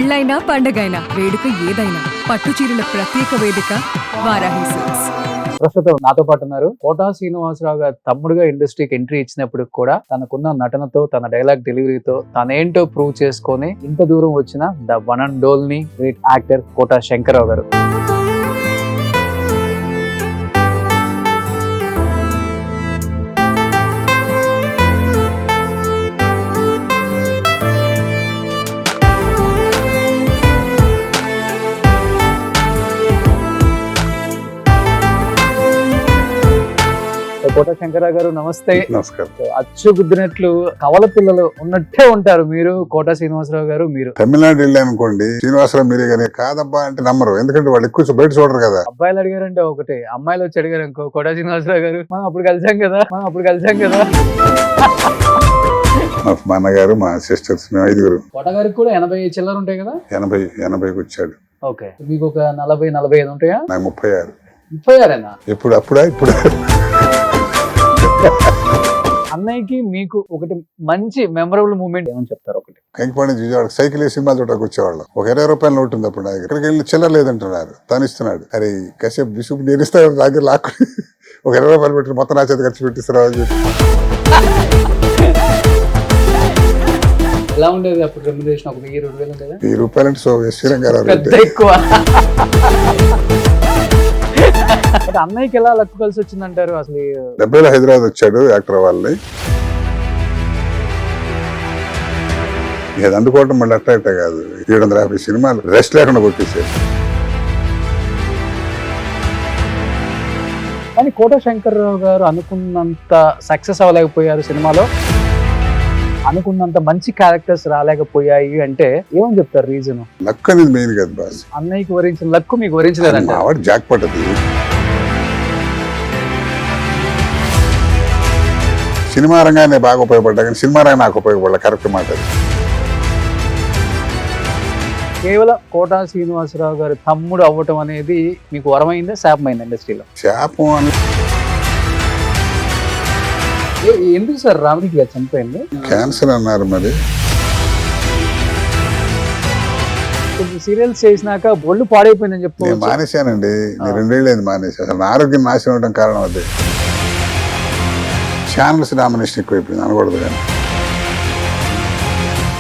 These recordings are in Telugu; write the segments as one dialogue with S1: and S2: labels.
S1: పెళ్ళైనా పండగైనా వేడుక ఏదైనా పట్టు చీరల ప్రత్యేక వేదిక వారాహి సిల్క్స్.
S2: ప్రస్తుతం నాతో పాటు ఉన్నారు కోటా శ్రీనివాసరావు గారు తమ్ముడుగా ఇండస్ట్రీకి ఎంట్రీ ఇచ్చినప్పుడు కూడా తనకున్న నటనతో తన డైలాగ్ డెలివరీతో తనేంటో ప్రూవ్ చేసుకొని ఇంత దూరం వచ్చిన the one and only great actor Kota Shankar Rao garu. Kota Shankar Rao గారు నమస్తే.
S3: నమస్కారం.
S2: అచ్చు గుద్దినట్లు కవల పిల్లలు ఉన్నట్టే ఉంటారు మీరు, కోటా శ్రీనివాసరావు గారు మీరు.
S3: తమిళనాడు వెళ్ళి అనుకోండి, శ్రీనివాసరావు మీరే కానీ కాదబ్బా అంటే నమ్మరు, ఎందుకంటే వాళ్ళు ఎక్కువ బయట చూడరు కదా.
S2: అబ్బాయిలు అడిగారంటే ఒకటి, అమ్మాయిలు వచ్చి అడిగారు అనుకో కోటా శ్రీనివాసరావు గారు మనం అప్పుడు కలిసాం కదా.
S3: మా అన్నగారు, మా సిస్టర్స్, మేము 5
S2: కోటా గారికి కూడా 80 చిల్లర ఉంటాయి కదా.
S3: 80కి వచ్చాడు.
S2: ఓకే, మీకు ఒక 40-45 ఉంటాయా?
S3: నాకు 36.
S2: 36
S3: ఇప్పుడు ఇప్పుడు
S2: అన్నయ్యకి మీకు ఒకటి మంచి మెమరబుల్ మూమెంట్ ఏమని చెప్తారు? ఒకటి
S3: కంకిపాడి విజయవాడ సైకిల్ వేసి సినిమా చూడడానికి వచ్చేవాళ్ళం. ఒక 20 రూపాయలు నోటు ఉంది అప్పుడు. ఇక్కడికి వెళ్ళి చిల్లర లేదంటున్నారు, తను ఇస్తున్నాడు. అరే కాసేపు బిసుపు నేను ఇస్తాను దగ్గర లాక్కుని ఒక 20 రూపాయలు పెట్టి మొత్తం నా చేత ఖర్చు పెట్టిస్తారా అని చెప్పి.
S2: ఎలా ఉండేది అప్పుడు రెమ్యునరేషన్? ఒక 1000-2000 ఉండేదా?
S3: 1000 రూపాయలు అంటే సో శ్రీరంగారావు
S2: పెద్ద ఎక్కువ. అన్నయ్యకి ఎలా లక్కు కలిసి వచ్చిందంటారు? అసలు
S3: 70లో హైదరాబాద్ వచ్చాడు యాక్టర్ వాళ్ళని. ఇది అందుకోవటం మళ్ళీ అట్ట కాదు, 750 సినిమాలు రెస్ట్ లేకుండా కొట్టేసాడు.
S2: కానీ కోటా శంకర్రావు గారు అనుకున్నంత సక్సెస్ అవ్వలేకపోయారు సినిమాలో, అనుకున్నంత మంచి క్యారెక్టర్స్ రాలేకపోయాయి అంటే ఏమని చెప్తారు రీజన్?
S3: లక్ అనేది మెయిన్ కదా బాస్.
S2: అన్నయ్యకి వరించిన లక్కు మీకు వరించలేదంట.
S3: ఆవిడ జాక్ పట్టది. సినిమా రంగానే బాగా ఉపయోగపడ్డా కానీ సినిమా రంగం నాకు ఉపయోగపడలే. కరెక్ట్ మాట అది.
S2: కేవలం కోటా శ్రీనివాసరావు గారు తమ్ముడు అవ్వటం అనేది మీకు వరమైందా, శాపమైందా ఇండస్ట్రీలో?
S3: శాపం అని
S2: ఎందుకు సార్ రామరెడ్డి గారు చనిపోయింది?
S3: క్యాన్సర్ అన్నారు. మరి
S2: కొంచెం సీరియల్స్ చేసినాక ఒళ్ళు పాడైపోయిందని చెప్తూ
S3: నేను మానేశానండి. నేను 2 ఏళ్ళైంది మానేసి. అసలు నా ఆరోగ్యం నాశనం అవడం కారణం అదే. ఛానల్స్ డామినేషన్ ఎక్కువైపోయింది అనకూడదు కానీ.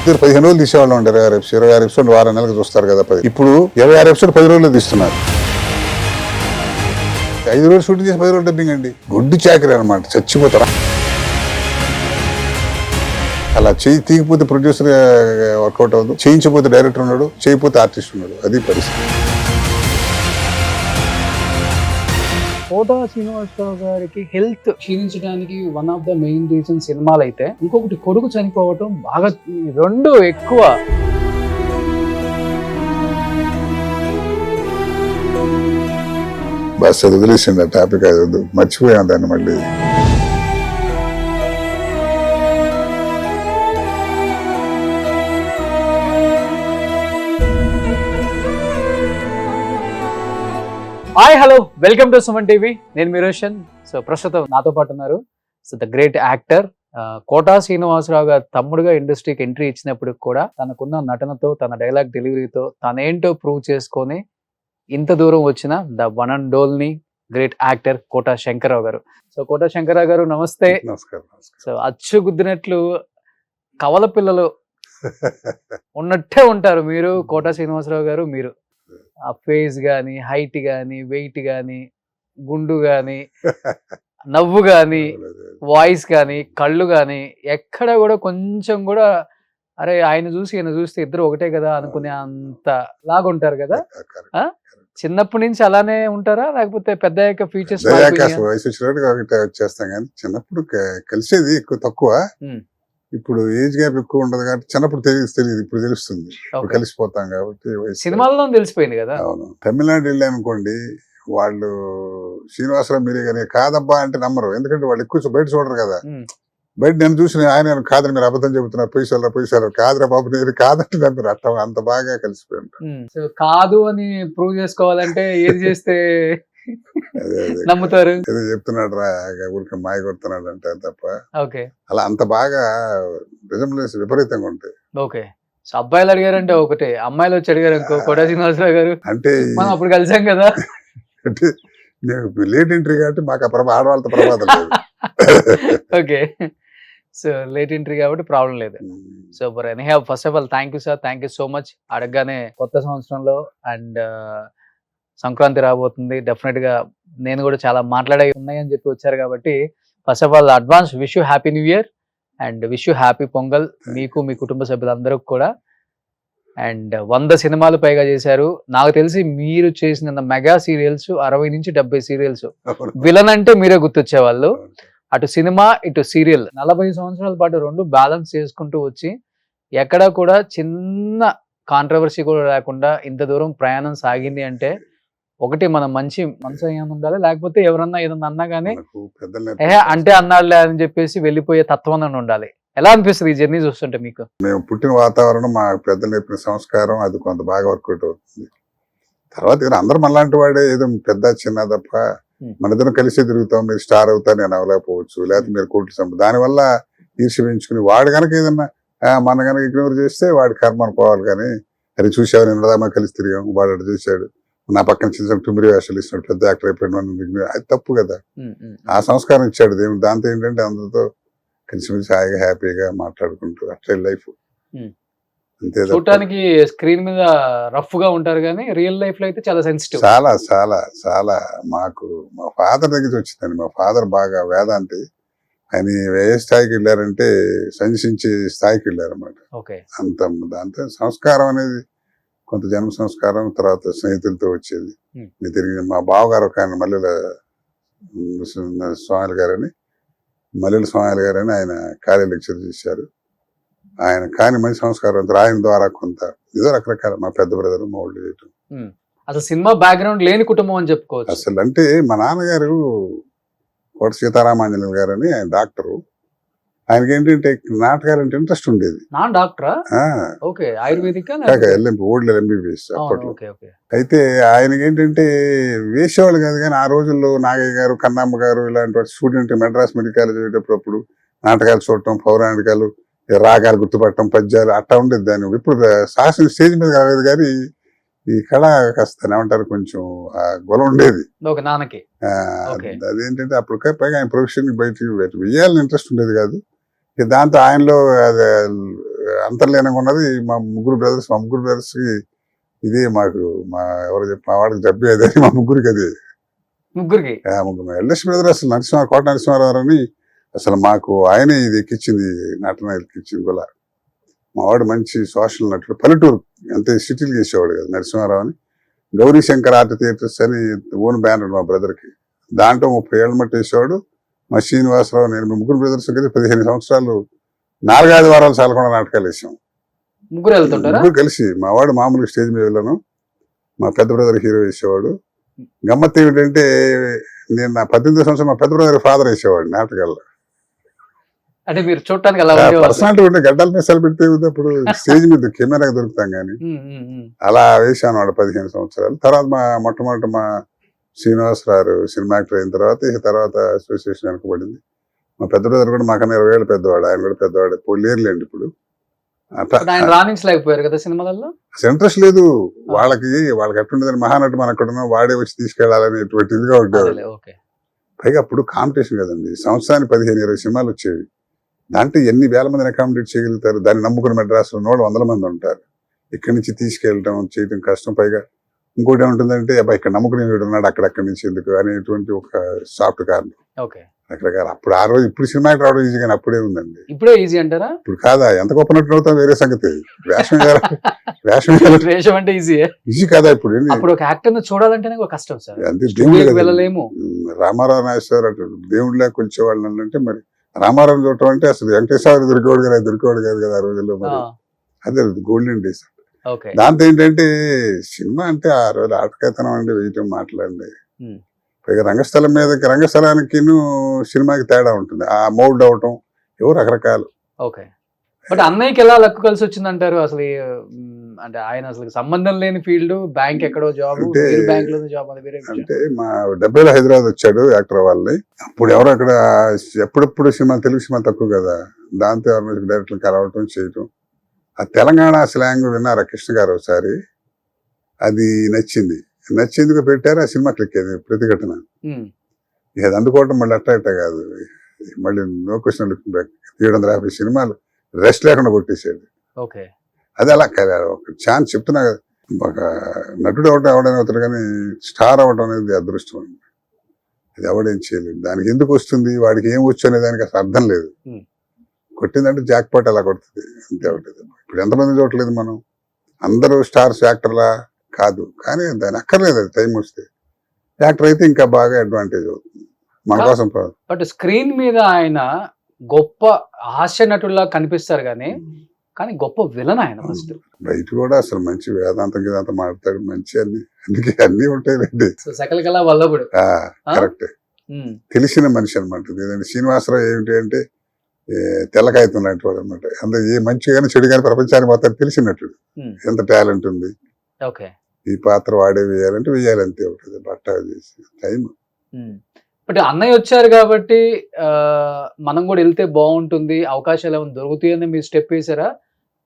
S3: 15 రోజులు తీసేవాళ్ళు ఉంటారు. 26 ఎపిసోడ్ వారం నెలలకు చూస్తారు కదా. ఇప్పుడు 26 ఎపిసోడ్ 10 రోజుల్లో తీస్తున్నారు. 5 రోజులు షూటింగ్ చేసి 10 రోజులు డబ్బింగ్ అండి. గుడ్డు చాకరీ అనమాట, చచ్చిపోతారా. అలా తీయకపోతే ప్రొడ్యూసర్ వర్కౌట్ అవ్వదు, చేయించకపోతే డైరెక్టర్ ఉన్నాడు, చేయకపోతే ఆర్టిస్ట్ ఉన్నాడు. అది పరిస్థితి.
S2: కోటా శ్రీనివాసరావు గారికి హెల్త్ క్షీణించడానికి one of the main reason సినిమాలు అయితే, ఇంకొకటి కొడుకు చనిపోవటం బాగా, 2 ఎక్కువ.
S3: బస్ అది వదిలేసింది ఆ టాపిక్. అది మర్చిపోయాం దాన్ని మళ్ళీ.
S2: Hi, hello, welcome to Suman TV. నేను మీ రోషన్. సో ప్రస్తుతం నాతో పాటు ఉన్నారు the great actor Kota Srinivasa Rao garu తమ్ముడుగా ఇండస్ట్రీకి ఎంట్రీ ఇచ్చినప్పుడు కూడా తనకున్న నటనతో తన డైలాగ్ డెలివరీతో తనేంటో ప్రూవ్ చేసుకొని ఇంత దూరం వచ్చిన the one and only great actor Kota Shankar Rao గారు. సో కోటా శంకర్రావు గారు నమస్తే.
S3: నమస్కారం.
S2: సో అచ్చు గుద్దినట్లు కవల పిల్లలు ఉన్నట్టే ఉంటారు మీరు, కోటా శ్రీనివాసరావు గారు మీరు. ఆ ఫేస్ గాని, హైట్ గాని, వెయిట్ గాని, గుండు గాని, నవ్వు గాని, వాయిస్ గాని, కళ్ళు గాని, ఎక్కడ కూడా కొంచెం కూడా అరే ఆయన చూసి ఈయన చూస్తే ఇద్దరు ఒకటే కదా అనుకునే అంత లాగుంటారు కదా. చిన్నప్పటి నుంచి అలానే ఉంటారా, లేకపోతే పెద్ద ఫీచర్స్?
S3: వయసు వచ్చినట్టు వచ్చేస్తాం కానీ చిన్నప్పుడు కలిసేది ఎక్కువ తక్కువ. ఇప్పుడు ఏజ్ గ్యాప్ ఎక్కువ ఉండదు కాబట్టి చిన్నప్పుడు తెలియదు, ఇప్పుడు తెలుస్తుంది. కలిసిపోతాం కాబట్టి.
S2: సినిమాల్లో తెలిసిపోయింది కదా.
S3: అవును. తమిళనాడు వెళ్ళి అనుకోండి, వాళ్ళు శ్రీనివాసరావు మీరే కానీ కాదబ్బా అంటే నమ్మరు, ఎందుకంటే వాళ్ళు ఎక్కువ బయట చూడరు కదా. బయట నేను చూసిన ఆయన కాదని మీరు అబద్ధం చెబుతున్నారు, పొయ్యి కాదురా బాబు, నేను కాదంటే నమ్మరు. అట్లా అంత బాగా కలిసిపోయి ఉంటారు.
S2: కాదు అని ప్రూవ్ చేసుకోవాలంటే ఏది చేస్తే నమ్ముతారు?
S3: ఏదో చెప్తున్నాడు రా, ఊరికి మాయ కొడుతున్నాడు అంటారు తప్ప
S2: ఓకే
S3: అలా అంత బాగా రిజంబ్లెన్స్ విపరీతంగా ఉంటాయి.
S2: ఓకే. సో అబ్బాయిలు అడిగారంటే ఒకటే, అమ్మాయిలు వచ్చి అడిగారు అనుకో కోట శ్రీనివాసరావు గారు
S3: అంటే
S2: మనం అప్పుడు కలిసాం కదా.
S3: అంటే మేము లేట్ ఎంట్రీ కాబట్టి మాకు ఆడవాళ్ళతో ప్రమాదం లేదు.
S2: ఓకే, సో లేట్ ఎంట్రీ కాబట్టి ప్రాబ్లం లేదు. Super. Anyhow first of all thank you sir, thank you so much. అడగగానే కొత్త సంవత్సరంలో అండ్ సంక్రాంతి రాబోతుంది, డెఫినెట్ గా నేను కూడా చాలా మాట్లాడే ఉన్నాయని చెప్పి వచ్చారు కాబట్టి first of all advance wish you happy new year and wish you happy pongal మీకు మీ కుటుంబ సభ్యులందరికీ కూడా. అండ్ 100 సినిమాలు పైగా చేశారు. నాకు తెలిసి మీరు చేసిన మెగా సీరియల్స్ 60 నుంచి 70 సీరియల్స్. విలన్ అంటే మీరే గుర్తొచ్చేవాళ్ళు. అటు సినిమా ఇటు సీరియల్ 40 సంవత్సరాల పాటు రెండు బ్యాలెన్స్ చేసుకుంటూ వచ్చి ఎక్కడా కూడా చిన్న కాంట్రవర్సీ కూడా లేకుండా ఇంత దూరం ప్రయాణం సాగింది అంటే ఒకటి మనం మంచి మనసు ఏమైనా ఉండాలి, లేకపోతే ఎవరన్నా ఏదన్నా అన్నా కానీ అంటే అన్నాడులే అని చెప్పేసి వెళ్ళిపోయే తత్వం అని ఉండాలి. ఎలా అనిపిస్తుంది ఈ జర్నీ చూస్తుంటే మీకు?
S3: మేము పుట్టిన వాతావరణం, మా పెద్దలు నేర్పిన సంస్కారం అది కొంత బాగా వర్కౌట్ అవుతుంది. తర్వాత ఇక అందరూ మనలాంటి వాడే, ఏదో పెద్ద చిన్న తప్ప మన ఇద్దరం కలిసి తిరుగుతాం. మీరు స్టార్ అవుతారు, నేను అవ్వలేకపోవచ్చు, లేకపోతే మీరు కోట్లు సంపద దానివల్ల ఈర్ష్య పెంచుకుని వాడు కనుక ఏదన్నా మన కనుక ఇగ్నోర్ చేస్తే వాడి కర్మ అనుకోవాలి. కానీ అది చూసావు, నేను దామా కలిసి తిరిగాం, వాడు అటు చూశాడు, నా పక్కన చిన్న టుమిరి వేషాలు ఇస్తున్నాడు, పెద్ద యాక్టర్ అయిపోయాడు, అది తప్పు కదా. ఆ సంస్కారం ఇచ్చాడు దేవుడు. దాంతో ఏంటంటే అందరితో కలిసిమెలిసి హాయిగా హ్యాపీగా మాట్లాడుకుంటూ అట్లే లైఫ్. అంతే.
S2: చూడటానికి స్క్రీన్ మీద రఫ్ గా ఉంటారు కానీ రియల్ లైఫ్ లో అయితే చాలా సెన్సిటివ్.
S3: చాలా చాలా చాలా మాకు మా ఫాదర్ దగ్గర వచ్చిందండి. మా ఫాదర్ బాగా వేదాంతి. ఆయన ఏ స్థాయికి వెళ్ళారంటే సంచరించే స్థాయికి వెళ్ళారన్నమాట. అంత దాంతో సంస్కారం అనేది కొంత జన్మ సంస్కారం, తర్వాత స్నేహితులతో వచ్చేది. తిరిగి మా బావగారు ఒక ఆయన మల్లెల స్వామి గారని, మల్లెల స్వామి గారని ఆయన కాలేజ్ లెక్చర్ చేశారు. ఆయన కాని మంచి సంస్కారం, ఆయన ద్వారా కొంత ఏదో రకరకాల మా పెద్ద బ్రదర్ మోల్డ్ చేయటం.
S2: అసలు సినిమా బ్యాక్గ్రౌండ్ లేని కుటుంబం అని చెప్పుకోవచ్చు.
S3: అసలు అంటే మా నాన్నగారు కోట సీతారామాంజనేయులు గారని ఆయన డాక్టరు. ఆయనకి ఏంటంటే నాటకాలు అంటే ఇంట్రెస్ట్ ఉండేది. ఓల్డ్ ఎంబీబీఎస్ అప్పట్లో. అయితే ఆయనకి ఏంటంటే వేసేవాళ్ళు కాదు, కానీ ఆ రోజుల్లో నాగయ్య గారు, కన్నమ్మ గారు ఇలాంటి స్టూడెంట్ మెడ్రాస్ మెడికల్ కాలేజ్ చదివేటప్పుడు నాటకాలు చూడటం, పౌరాణికాలు, రాగాలు గుర్తుపట్టడం, పద్యాలు అట్టా ఉండేది. దాన్ని ఇప్పుడు శాసన స్టేజ్ మీద కాలేదు, కానీ ఈ కళ కాస్త ఏమంటారు కొంచెం గొల ఉండేది అదేంటంటే అప్పుడు. పైగా ఆయన ప్రొఫెషన్ బయటికి వెయ్యాలని ఇంట్రెస్ట్ ఉండేది కాదు. దాంతో ఆయనలో అది అంతర్లీనంగా ఉన్నది. మా ముగ్గురు బ్రదర్స్ కి ఇదే మాకు మా వాడికి జబ్బి అదే మా ముగ్గురికి అదే. ముగ్గురు ఎల్ఎస్ బ్రదర్ అసలు కోట నరసింహారావు అని అసలు మాకు ఆయనే ఇది ఎక్కించింది, నటన ఎక్కించింది కూడా. మా వాడు మంచి సోషల్ నటుడు, పల్లెటూరు అంతే సిటీలు చేసేవాడు కదా నరసింహారావు అని. గౌరీ శంకర్ ఆర్ట్ థియేటర్స్ అని ఓన్ బ్యానర్ మా బ్రదర్కి. దాంట్లో 30 ఏళ్ళ మట్టి వేసేవాడు. మా శ్రీనివాసరావు, నేను ముగ్గురు బ్రదర్స్ కలిసి 15 సంవత్సరాలు 4-5 వారాలు చాలకుండా నాటకాలు వేసాం ముగ్గురు కలిసి. మా వాడు మామూలుగా స్టేజ్ మీద వెళ్ళాను, మా పెద్ద బ్రదర్ హీరో వేసేవాడు. గమ్మత్ ఏమిటంటే నేను నా 18 సంవత్సరం మా పెద్ద బ్రదర్ ఫాదర్ వేసేవాడు నాటకాల్లో.
S2: అంటే మీరు చూడటానికి
S3: పర్సనాలిటీ ఉంటే గడ్డల మిసాలు పెడితే అప్పుడు స్టేజ్ మీద కెమెరాకి దొరుకుతాం కానీ అలా వేసాను వాడు 15 సంవత్సరాలు. తర్వాత మా మొట్టమొదటి మా శ్రీనివాసరావు సినిమా యాక్టర్ అయిన తర్వాత అసోసియేషన్ వెనకబడింది. మా పెద్ద బ్రదర్ కూడా మాకన్నా 20 ఏళ్ళు పెద్దవాడు, ఆయన కూడా పెద్దవాడు, లేరులేండి ఇప్పుడు.
S2: రాణించలేకపోయారు కదా సినిమాలలో,
S3: ఇంట్రెస్ట్ లేదు వాళ్ళకి ఎట్లుండదని. మహానటి మన అక్కడ వాడే వచ్చి తీసుకెళ్లాలనేటువంటి ఇదిగా ఉండేవాడు. పైగా అప్పుడు కాంపిటీషన్ కదండి, సంవత్సరానికి 15-20 సినిమాలు వచ్చేవి. దాంట్లో ఎన్ని వేల మందిని అకామిడేట్ చేయగలుగుతారు? దాన్ని నమ్ముకుని మెడ్రాస్లో 100 మంది ఉంటారు. ఇక్కడి నుంచి తీసుకెళ్ళటం చేయటం కష్టం. పైగా ఇంకోటి ఏముంటుందంటే అబ్బాయి ఇక్కడ నమ్ముకునే వీడు ఉన్నాడు, అక్కడి నుంచి ఎందుకు అనేటువంటి ఒక సాఫ్ట్ కారణం రకరకాల. అప్పుడు ఆ రోజు ఇప్పుడు సినిమాకి రావడం ఈజీ, కానీ అప్పుడే ఉందండి.
S2: ఇప్పుడే ఈజీ అంటారా?
S3: ఇప్పుడు కాదా, ఎంత గొప్ప నటుడు అవుతాం వేరే సంగతి.
S2: వేషం అంటే ఈజీ
S3: కాదా ఇప్పుడు?
S2: అప్పుడు ఒక యాక్టర్ చూడాలంటేనే కష్టం సార్.
S3: అంతే, దేవుడు వెళ్ళలేము. రామారావు నాగేశ్వర దేవుడిలా కొలిచేవాళ్ళు అంటే మరి రామారావు చూడటం అంటే అసలు వెంకటేశ్వర దొరికేవాడు కాదు కదా ఆ రోజుల్లో. మరి అదే గోల్డెన్ డేస్. దాంతో ఏంటంటే సినిమా అంటే ఆ రోజు ఆటకేతనం అండి, వేయటం, మాట్లాడండి. పైగా రంగస్థలానికి సినిమాకి తేడా ఉంటుంది. ఆ మౌల్డ్ అవటం ఎవరు రకరకాలు.
S2: బట్ అన్నయ్యకి ఎలా లక్కు కలిసి వచ్చిందంటారు? అసలు అంటే ఆయన అసలు సంబంధం లేని ఫీల్డ్, బ్యాంక్ ఎక్కడో జాబ్, బ్యాంక్ లో జాబ్.
S3: అంటే మా 70లో హైదరాబాద్ వచ్చాడు యాక్టర్ వాళ్ళని. అప్పుడు ఎవరు అక్కడ ఎప్పుడెప్పుడు సినిమా, తెలుగు సినిమా తక్కువ కదా. దాంతో డైరెక్టర్ కలవటం చేయటం ఆ తెలంగాణ స్లాంగ్ విన్నారా కృష్ణ గారు ఒకసారి, అది నచ్చేందుకు పెట్టారు. ఆ సినిమా క్లిక్ అయింది ప్రతిఘటన. ఇక అది అందుకోవటం మళ్ళీ అట్ట కాదు, మళ్ళీ నో క్వశ్చన్ లుకింగ్ బ్యాక్ 750 సినిమాలు రెస్ట్ లేకుండా కొట్టేసాడు.
S2: ఓకే.
S3: అది అలా ఒక ఛాన్స్ చెప్తున్నా కదా, ఒక నటుడు అవడం అవుతాడు కానీ స్టార్ అవడం అనేది అదృష్టం అండి. అది ఎవడేం చేయలేదు. దానికి ఎందుకు వస్తుంది, వాడికి ఏం వచ్చు అనే దానికి అసలు అర్థం లేదు. కొట్టిందంటే జాక్ పాట్ అలా కొడుతుంది అంతే ఒకటి. ఇప్పుడు ఎంతమంది చూడలేదు మనం, అందరూ స్టార్స్ యాక్టర్లా కాదు, కానీ దాని అక్కర్లేదు. అది టైం వస్తే యాక్టర్ అయితే ఇంకా బాగా అడ్వాంటేజ్ అవుతుంది మన కోసం.
S2: బట్ స్క్రీన్ మీద ఆయన గొప్ప హాస్య నటుల్లా కనిపిస్తారు కానీ గొప్ప విలన్ ఆయన. ఫస్ట్
S3: బయట కూడా అసలు మంచి వేదాంతం గిదాంతం మాట్లాడతాడు, మంచి అందుకే అన్ని ఉంటాయి.
S2: సకల కళ వల్లభుడు
S3: కరెక్ట్, తెలిసిన మనిషి అనమాట. శ్రీనివాసరావు ఏమిటి అంటే తెల్లకాయతం లాంటి వాడు అనమాట. అందులో ఏ మంచి కానీ చెడు కానీ ప్రపంచానికి మొత్తం తెలిసినట్టు, ఎంత టాలెంట్ ఉంది, ఈ పాత్ర వాడే వేయాలంటే వేయాలి అంతే ఉంటుంది. బట్ట చేసి టైం.
S2: బట్ అన్నయ్య వచ్చారు కాబట్టి మనం కూడా వెళ్తే బాగుంటుంది, అవకాశాలు ఏమైనా దొరుకుతాయని మీరు స్టెప్ వేసారా?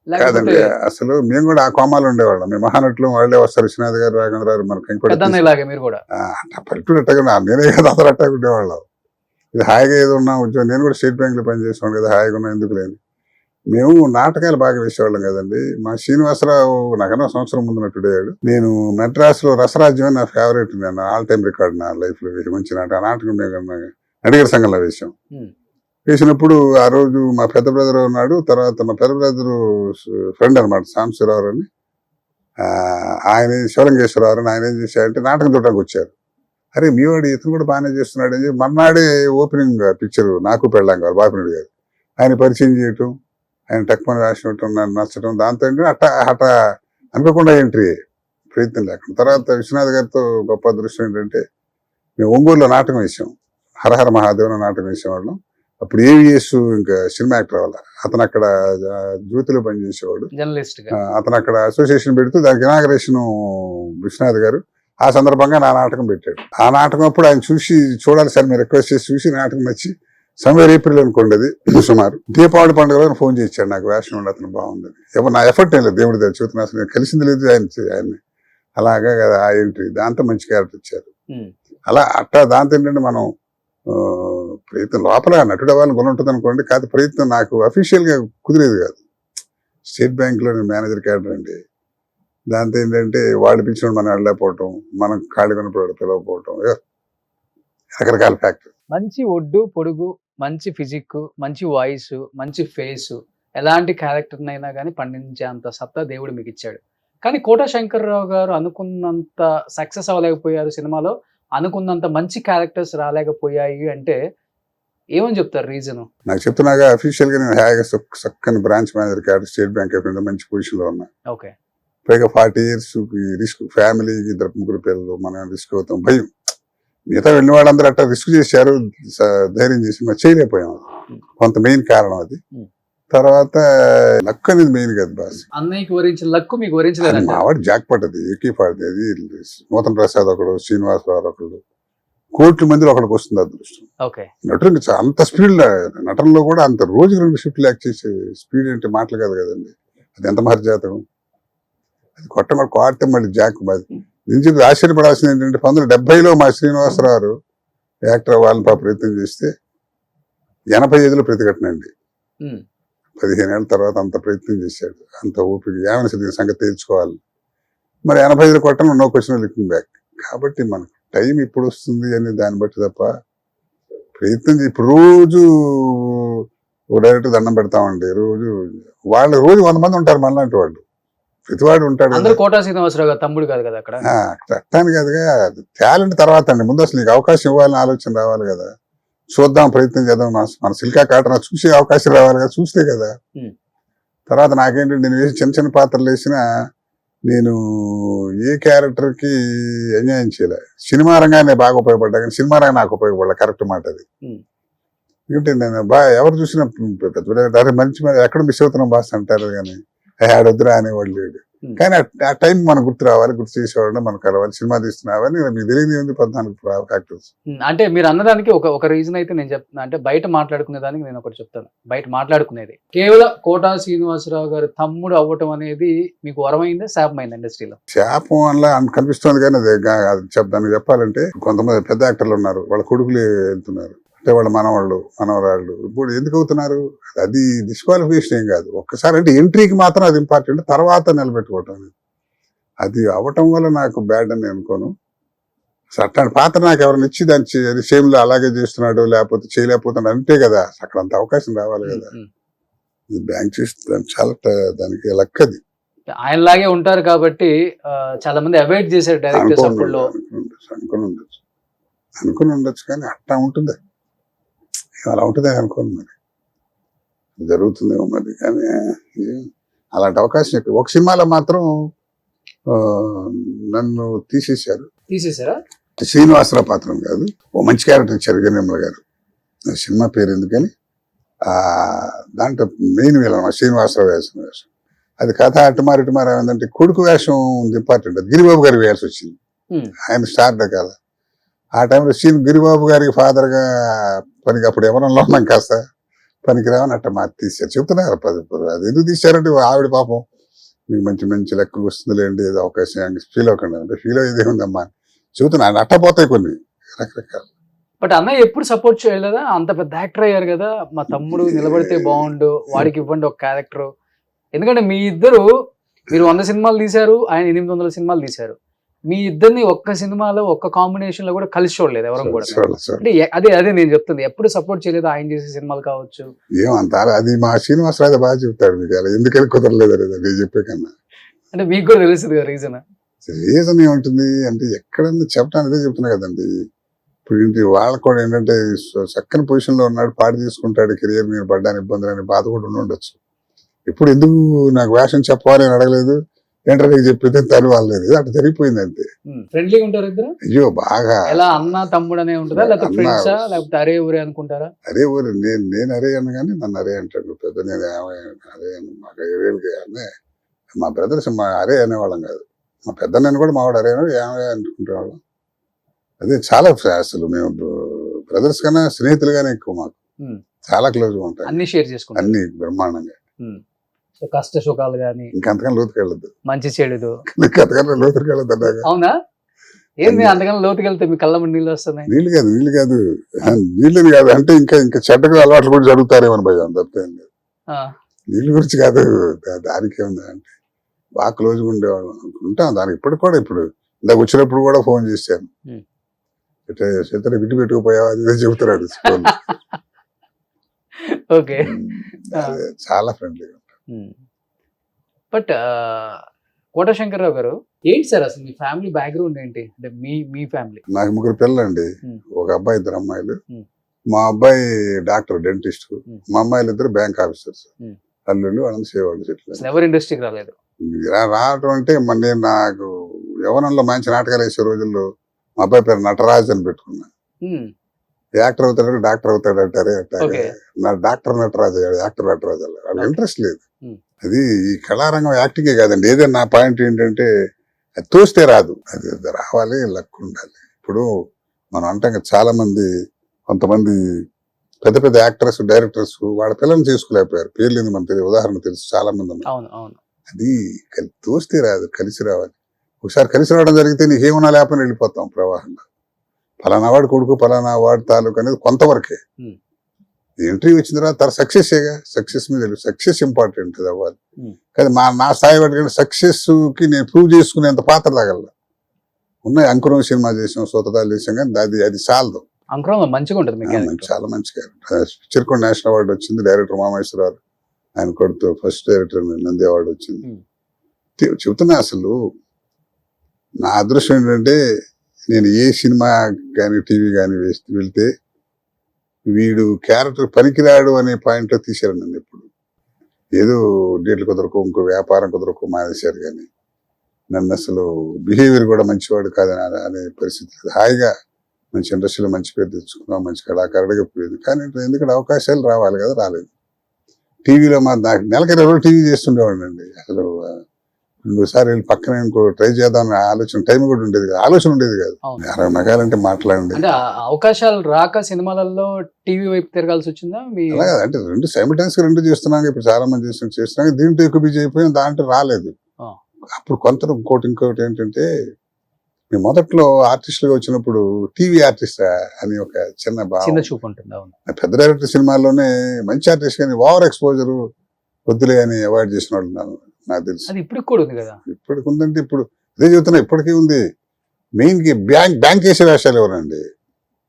S3: కాదండి, అసలు మేము కూడా ఆ కోమాలు ఉండేవాళ్ళం. మేము మహానటులు వాళ్ళే వస్తారు, విశ్వనాథ్ గారు, రాఘవేంద్ర గారు, మనకి
S2: మీరు కూడా
S3: పల్లెటూరు అట్టగా నేనే కదా అందరూ అట్టగా ఉండేవాళ్ళం. ఇది హాయిగా ఏదో ఉన్నా ఉద్యోగం. నేను కూడా స్టేట్ బ్యాంక్ లో పనిచేసేవాడు కదా, హాయిగా ఉన్నా ఎందుకు లేదు. మేము నాటకాలు బాగా వేసేవాళ్ళం కదండి. మా శ్రీనివాసరావు నాకన్నా సంవత్సరం ముందు నటుడయ్యాడు. నేను మెడ్రాస్ లో రసరాజ్యం నా ఫేవరెట్, నేను ఆల్ టైమ్ రికార్డ్ నా లైఫ్ లో వేసి మంచి నాటకం. ఆ నాటకం నడిగర్ సంఘంలో వేసాం. వేసినప్పుడు ఆ రోజు మా పెద్ద బ్రదర్ ఉన్నాడు, తర్వాత మా పెద్ద బ్రదర్ ఫ్రెండ్ అనమాట సాంబశివరావు అని, ఆయన శివలింగేశ్వరరావు అని. ఆయన ఏం చేశారంటే నాటకం చూడటానికి వచ్చారు. అరే మీ వాడు ఇతను కూడా బాగానే చేస్తున్నాడు అని చెప్పి మన్నాడే ఓపెనింగ్ పిక్చర్ నాకు పెళ్ళాం గారు బాపినుడు గారు ఆయన పరిచయం చేయటం, ఆయన టక్మని రాసినట్టు నన్ను నచ్చడం, దాంతో అట్ట అనుకోకుండా ఎంట్రీ, ప్రయత్నం లేకుండా. తర్వాత విశ్వనాథ్ గారితో గొప్ప అదృష్టం ఏంటంటే మేము ఒంగోలులో నాటకం వేసాం, హరహర మహాదేవన నాటకం వేసేవాళ్ళం. అప్పుడు ఏవిఎస్ ఇంకా సినిమా యాక్టర్ అవ్వాలి, అతను అక్కడ జ్యోతిలో పనిచేసేవాడు, అతను అక్కడ అసోసియేషన్ పెడుతూ దానికి ఇనాగరేషన్ విశ్వనాథ్ గారు. ఆ సందర్భంగా నా నాటకం పెట్టాడు. ఆ నాటకం అప్పుడు ఆయన చూసి చూడాలి సార్ మీరు రిక్వెస్ట్ చేసి చూసి నాటకం నచ్చి సమ్వేర్ ఏప్రిల్ అనుకోండి అది సుమారు దీపావళి పండుగ రోజు ఫోన్ చేయించాడు నాకు, వేషం ఉండి అతను బాగుందని. ఎవరు నా ఎఫర్ట్ ఏం లేదు, దేవుడి దగ్గర చూస్తున్నా, అసలు కలిసింది లేదు ఆయన్ని. అలాగా కదా ఆ ఎంట్రీ, దాంతో మంచి క్యారెక్టర్ ఇచ్చారు. అలా అట్టా దాంతో ఏంటంటే మనం ప్రయత్నం లోపల నటుడు అవ్వాలని గుణ ఉంటుంది అనుకోండి, కాదు ప్రయత్నం నాకు అఫీషియల్ గా కుదిరేది కాదు. స్టేట్ బ్యాంక్ లో మేనేజర్ క్యాడర్ అండి, దాంతో ఏంటంటే వాళ్ళు పిలిచినప్పుడు మనం వెళ్ళలేకపోవటం, మనం ఖాళీ కొన్నప్పుడు పిలవకపోవటం, రకరకాల ఫ్యాక్టర్.
S2: మంచి ఒడ్డు పొడుగు, మంచి ఫిజిక్, మంచి వాయిస్, మంచి ఫేస్, ఎలాంటి క్యారెక్టర్ అయినా కానీ పండించేంత సత్తా దేవుడు మీకు ఇచ్చాడు. కానీ కోట శంకర్రావు గారు అనుకున్నంత సక్సెస్ అవ్వలేకపోయారు సినిమాలో, అనుకున్నంత మంచి క్యారెక్టర్స్ రాలేకపోయాయి అంటే ఏమని చెప్తారు రీజన్?
S3: నాకు చెప్తున్నాగా అఫీషియల్ గా నేను హాయిగా చక్కని branch manager cadre state bank of India మంచి పొజిషన్ లో ఉన్నా.
S2: ఓకే.
S3: పైగా 40 years రిస్క్, ఫ్యామిలీకి 2 పిల్లలు, మనం రిస్క్ అవుతాం భయం. మిగతా వెళ్ళిన వాళ్ళందరూ అట్లా రిస్క్ చేశారు, ధైర్యం చేసి మరి చేయలేకపోయాం. కొంత మెయిన్ కారణం అది. తర్వాత లక్ అనేది మెయిన్ కదా బాస్.
S2: అన్నయ్యకి వరించిన లక్ మీకు వరించలేదు.
S3: మావాడు జాక్ పట్ అది, ఏకీపాడిది అది. నూతన్ ప్రసాద్ ఒకడు, శ్రీనివాసరావు ఒకడు, కోట్ల మందిలో ఒకడికి వస్తుంది అదృష్టం. నటుడు అంత స్పీడ్, నటనలో కూడా అంత రోజుకి 2 షిఫ్ట్లు యాక్ట్ చేసే స్పీడ్ అంటే మాటలు కాదు కదండి. అది ఎంత మహర్జాతకం. అది కొట్టమని కోడితే మళ్ళీ జాక్ నుంచి ఆశ్చర్యపడాల్సింది ఏంటంటే 1970లో మా శ్రీనివాసరావు యాక్టర్ వాళ్ళని ప్రయత్నం చేస్తే 85లో ప్రతిఘటనండి. 15 ఏళ్ళ తర్వాత అంత ప్రయత్నం చేశాడు, అంత ఓపిక, ఏమైనా సంగతి తేల్చుకోవాలి. మరి 85లో కొట్టడం నో క్వశ్చన్ లుకింగ్ బ్యాక్. కాబట్టి మనకు టైం ఇప్పుడు వస్తుంది అని దాన్ని బట్టి తప్ప ప్రయత్నం ఇప్పుడు రోజు డైరెక్ట్ దండం పెడతామండి. రోజు 100 మంది ఉంటారు మనలాంటి వాళ్ళు, ప్రతివాడు ఉంటాడు.
S2: కోట శ్రీనివాసరావు గారు తమ్ముడు కాదు కదా అక్కడ.
S3: అట్టాను కాదుగా, టాలెంట్ తర్వాత అండి, ముందు అసలు నీకు అవకాశం ఇవ్వాలని ఆలోచన రావాలి కదా. చూద్దాం, ప్రయత్నం చేద్దాం, మన సిల్కా కాటన చూసే అవకాశం రావాలి కదా, చూస్తే కదా. తర్వాత నాకేంటంటే నేను వేసి చిన్న చిన్న పాత్రలు వేసినా నేను ఏ క్యారెక్టర్ కి ఎంజాయ్ చేయలే. సినిమా రంగానే బాగా ఉపయోగపడ్డా కానీ సినిమా రంగం నాకు ఉపయోగపడలే. కరెక్ట్ మాట అది. ఎందుకంటే నేను ఎవరు చూసినా మంచి ఎక్కడ మిస్ అవుతున్నాం బాస్ అంటారు కానీ ఆడొద్దురా అనేవాళ్ళు లేడు. కానీ ఆ టైం మనకు గుర్తు రావాలి, గుర్తు చేసేవాడు మనకు కలవాలి, సినిమా తీస్తున్నావని మీకు తెలియదు ఉంది 14 ఫ్యాక్టర్స్.
S2: అంటే మీరు అన్నదానికి ఒక రీజన్ అయితే నేను చెప్తున్నా, అంటే బయట మాట్లాడుకునే దానికి నేను ఒకటి చెప్తాను. బయట మాట్లాడుకునేది కేవలం కోటా శ్రీనివాసరావు గారి తమ్ముడు అవ్వటం అనేది మీకు వరమైందా శాపమైందా ఇండస్ట్రీలో?
S3: శాపం వల్ల కనిపిస్తుంది కానీ అది దానికి చెప్పాలంటే కొంతమంది పెద్ద యాక్టర్లు ఉన్నారు, వాళ్ళ కొడుకులు వెళ్తున్నారు, అంటే వాళ్ళ మనవాళ్ళు మనవరాళ్ళు ఇప్పుడు ఎందుకు అవుతున్నారు, అది డిస్క్వాలిఫికేషన్ ఏం కాదు. ఒక్కసారి అంటే ఎంట్రీకి మాత్రం అది ఇంపార్టెంట్, తర్వాత నిలబెట్టుకోవటం అది అవ్వటం వల్ల నాకు బ్యాడ్ అని అనుకోను. అట్లాంటి పాత్ర నాకు ఎవరైనా ఇచ్చి దాని సేమ్లో అలాగే చేస్తున్నాడు లేకపోతే చేయలేకపోతున్నాడు అంటే కదా అక్కడ అంత అవకాశం రావాలి కదా. బ్యాంక్ చేస్తే చాలా దానికి లక్కది.
S2: ఆయనలాగే ఉంటారు కాబట్టి చాలా మంది అవాయిడ్ చేశారు డైరెక్టర్స్ అప్పుడులో.
S3: అనుకుని ఉండొచ్చు కానీ అట్లా ఉంటుంది, అలా ఉంటుంది అనుకోను, మరి జరుగుతుందేమో మరి. కానీ అలాంటి అవకాశం ఒక సినిమాలో మాత్రం నన్ను తీసేశారా? శ్రీనివాసరావు పాత్రం కాదు, ఓ మంచి క్యారెక్టర్ ఇచ్చారు జగన్మల గారు, సినిమా పేరు ఎందుకని దాంట్లో మెయిన్ వేళ శ్రీనివాసరావు వేసిన వేషం. అది కథ అటుమారు ఏంటంటే కొడుకు వేషం ఇంపార్టెంట్, అది గిరిబాబు గారి వేయాల్సి వచ్చింది, ఆయన స్టార్ కదా. ఆ టైంలో గిరిబాబు గారికి ఫాదర్గా పనికి అప్పుడు ఎవరన్నా ఉన్నాం కాస్త పనికి రావని అట్ట తీశారు. చెప్తున్నారు అది ఎందుకు తీశారంటే ఆవిడ పాపం మీకు మంచి లెక్కకు వస్తుందిలేండి, ఏదో అవకాశం ఫీల్ అవ్వకుండా అంటే ఫీల్ అయ్యేది ఏముందమ్మా చెబుతున్నా. అట్టపోతాయి కొన్ని రకరకాలు.
S2: బట్ అన్నయ్య ఎప్పుడు సపోర్ట్ చేయలేదా? అంత పెద్ద యాక్టర్ అయ్యారు కదా, మా తమ్ముడు నిలబడితే బాగుండు, వాడికి ఇవ్వండి ఒక క్యారెక్టర్. ఎందుకంటే మీరు 100 సినిమాలు తీశారు, ఆయన 800 సినిమాలు తీశారు. మీ ఇద్దరిని ఒక్క సినిమాలో ఒక్క కాంబినేషన్ లో కూడా కలిసి చూడలేదు ఎవరు కూడా. అంటే అదే నేను చెప్తుంది, ఎప్పుడు సపోర్ట్ చేయలేదు ఆయన చేసే సినిమాలు కావచ్చు.
S3: ఏమంటారు అది మా శ్రీనివాసరావు బాగా చెప్తాడు మీకు, అలా ఎందుకని కుదరలేదు నేను చెప్పే కన్నా.
S2: అంటే మీకు కూడా తెలుస్తుంది కదా
S3: రీజన్ ఏముంటుంది అంటే ఎక్కడన్నా చెప్పడానికి చెప్తున్నా కదండి. ఇప్పుడు ఏంటి వాళ్ళకు కూడా ఏంటంటే చక్కని పొజిషన్ లో ఉన్నాడు, పాడు తీసుకుంటాడు, కెరియర్ మీద పడ్డానికి ఇబ్బందులు అనే బాధ కూడా ఉండొచ్చు. ఇప్పుడు ఎందుకు నాకు వేషం చెప్పాలి అని అడగలేదు, ఏంటంటే చెప్పితే తను వాళ్ళలేదు, అట్లా జరిగిపోయింది అంతే.
S2: ఫ్రెండ్లీగా ఉంటారు ఇద్దరు?
S3: అయ్యో బాగా.
S2: ఎలా అన్న తమ్ముడు అనే ఉంటుందా, లేకపోతే ఫ్రెండ్సా, లేకపోతే అరే ఊరే అనుకుంటారా?
S3: అరే ఊరే, నేను అరే అన్న కానీ నన్ను అరే అంటాడు పెద్ద. నేను అరే మాకు 7 ఏళ్ళకి మా బ్రదర్స్ మా అరే అనేవాళ్ళం కాదు, మా పెద్ద నేను కూడా మావాడు అరే ఏమయ్యా అనుకుంటేవాళ్ళం. అదే చాలా అసలు మేము బ్రదర్స్ కన్నా స్నేహితులుగానే ఎక్కువ, మాకు చాలా క్లోజ్ గా ఉంటాయి,
S2: అన్ని షేర్ చేసుకుంటాం,
S3: అన్ని బ్రహ్మాండంగా.
S2: కష్ట సుఖాలు గానీ
S3: ఇంకంతకన్నా లోతుకి వెళ్ళదు,
S2: మంచి చెడుదు
S3: అంతకన్నా లోతుకి వెళ్ళదు అన్నాక.
S2: అవునా? ఏంది అంతకన్నా లోతుకి వెళ్తే మీ కళ్ళ నీళ్ళు వస్తున్నాయి?
S3: నీళ్ళు కాదు నీళ్ళని కాదు, అంటే ఇంకా చెడ్డగా అలవాట్లు కూడా జరుగుతారేమో భయం తప్ప. నీళ్ళ గురించి కాదు, దానికి ఏముంది అంటే బాగా క్లోజ్గా ఉండేవాళ్ళం ఉంటాం దానికి. ఇప్పటికి కూడా ఇప్పుడు ఇందాక వచ్చినప్పుడు కూడా ఫోన్ చేశాను, ఇట్లా చేతనే విడి పెట్టుకుపోయావా అది చెబుతున్నాడు.
S2: ఓకే,
S3: చాలా ఫ్రెండ్లీగా.
S2: బట్ కోట శంకర్రావు గారు, ఏంటి సార్ అసలు మీ ఫ్యామిలీ బ్యాక్గ్రౌండ్ ఏంటి? అంటే మీ ఫ్యామిలీ.
S3: నాకు 3 పిల్లలండి, ఒక అబ్బాయి 2 అమ్మాయిలు. మా అబ్బాయి డాక్టర్ డెంటిస్ట్, మా అమ్మాయిలు 2 బ్యాంక్ ఆఫీసర్స్, అల్లుళ్ళు వాళ్ళని సేవాళ్ళు చెట్లు.
S2: ఎవరు ఇండస్ట్రీకి రాలేదు?
S3: రావటం అంటే నేను నాకు యవనంలో మంచి నాటకాలు వేసే రోజుల్లో మా అబ్బాయి పేరు నటరాజ్ అని పెట్టుకున్నా. యాక్టర్ అవుతాడు డాక్టర్ అవుతాడు అంటారే అట్లాగే నా డాక్టర్ నటరాజు అయ్యాడు, యాక్టర్ నటరాజు అలా. వాళ్ళకి ఇంట్రెస్ట్ లేదు. అది ఈ కళారంగం యాక్టింగే కాదండి, ఏదైనా నా పాయింట్ ఏంటంటే అది తోస్తే రాదు, అది రావాలి, లక్ ఉండాలి. ఇప్పుడు మనం అంటాం చాలా మంది, కొంతమంది పెద్ద పెద్ద యాక్టర్స్ డైరెక్టర్స్ వాళ్ళ పిల్లల్ని చేసుకోలేకపోయారు, పేర్లు ఏంది మనకు తెలియదు, ఉదాహరణ తెలుసు చాలా మంది ఉన్నారు. అది తోస్తే రాదు, కలిసి రావాలి. ఒకసారి కలిసి రావడం జరిగితే నీకేమన్నా లేకపోయినా వెళ్ళిపోతాం ప్రవాహంగా. ఫలానా వాడు కొడుకు ఫలానా వాడు తాలూకు అనేది కొంతవరకే. ఎంట్రీ వచ్చిన తర్వాత సక్సెస్గా, సక్సెస్ మీద సక్సెస్ ఇంపార్టెంట్ అది అవ్వాలి. కానీ నా స్థాయి వాటికంటే సక్సెస్ కి నేను ప్రూవ్ చేసుకునేంత పాత్ర తాగల ఉన్నాయి. అంకురం సినిమా చేసాం, సోతదాలు చేసాం, కానీ అది చాలదు.
S2: మంచిగా ఉంటుంది,
S3: చాలా మంచిగా. చిరకొండ నేషనల్ అవార్డు వచ్చింది, డైరెక్టర్ మామేశ్వరరావు ఆయన కొడుతూ ఫస్ట్ డైరెక్టర్ నంది అవార్డు వచ్చింది. చెబుతున్నా అసలు నా అదృష్టం ఏంటంటే నేను ఏ సినిమా కానీ టీవీ కానీ వెళ్తే వీడు క్యారెక్టర్ పనికిరాడు అనే పాయింట్లో తీశారు నన్ను. ఎప్పుడు ఏదో డేట్లు కుదరకు ఇంకో వ్యాపారం కుదరకు మానేశారు, కానీ నన్ను అసలు బిహేవియర్ కూడా మంచివాడు కాదని అనే పరిస్థితి లేదు. హాయిగా మంచి ఇండస్ట్రీలో మంచి పేరు తెచ్చుకున్నాం, మంచి కళాకారుడిగా పోయింది. కానీ ఎందుకంటే అవకాశాలు రావాలి కదా, రాలేదు. టీవీలో నాకు నెలకి 20 టీవీ చేస్తుండేవాడిని అండి. అసలు ఇంకోసారి వెళ్ళి పక్కన ఇంకో ట్రై చేద్దాం ఆలోచన టైం కూడా ఉండేది కాదు, ఆలోచన ఉండేది కాదు.
S2: అవును.
S3: 60 మెగాలంటే మాట్లాడండి.
S2: అంటే అవకాశాలు రాక సినిమాలలో టీవీ వైపు తిరగాల్సి వచ్చిందా మీ?
S3: అలా కాదు, అంటే రెండు సైమిల్టైన్స్ గా రెండు చేస్తున్నాం. ఇప్పుడు చాలా మంది చేస్తున్నాం, దీంట్లో ఎక్కువ బిజీ అయిపోయాం, దాంట్లో రాలేదు.
S2: ఆ.
S3: అప్పుడు కొంత ఇంకోటి ఏంటంటే, మేము మొదట్లో ఆర్టిస్టులుగా వచ్చినప్పుడు టీవీ ఆర్టిస్ట్ అని ఒక చిన్న
S2: చిన్న
S3: భావం.
S2: చూపు ఉంటుంది. అవును.
S3: పెద్ద డైరెక్టర్ సినిమాల్లోనే మంచి ఆర్టిస్ట్ కానీ ఓవర్ ఎక్స్పోజర్ వద్దులే అని అవాయిడ్ చేసిన వాళ్ళు నాకు తెలుసు.
S2: అది ఇప్పటికి కూడా ఉంది కదా.
S3: ఇప్పటికి ఉందంటే ఇప్పుడు అదే చెబుతున్నా, ఇప్పటికీ ఉంది. మెయిన్ కి బ్యాంక్ చేసే వేషాలు ఎవరండి?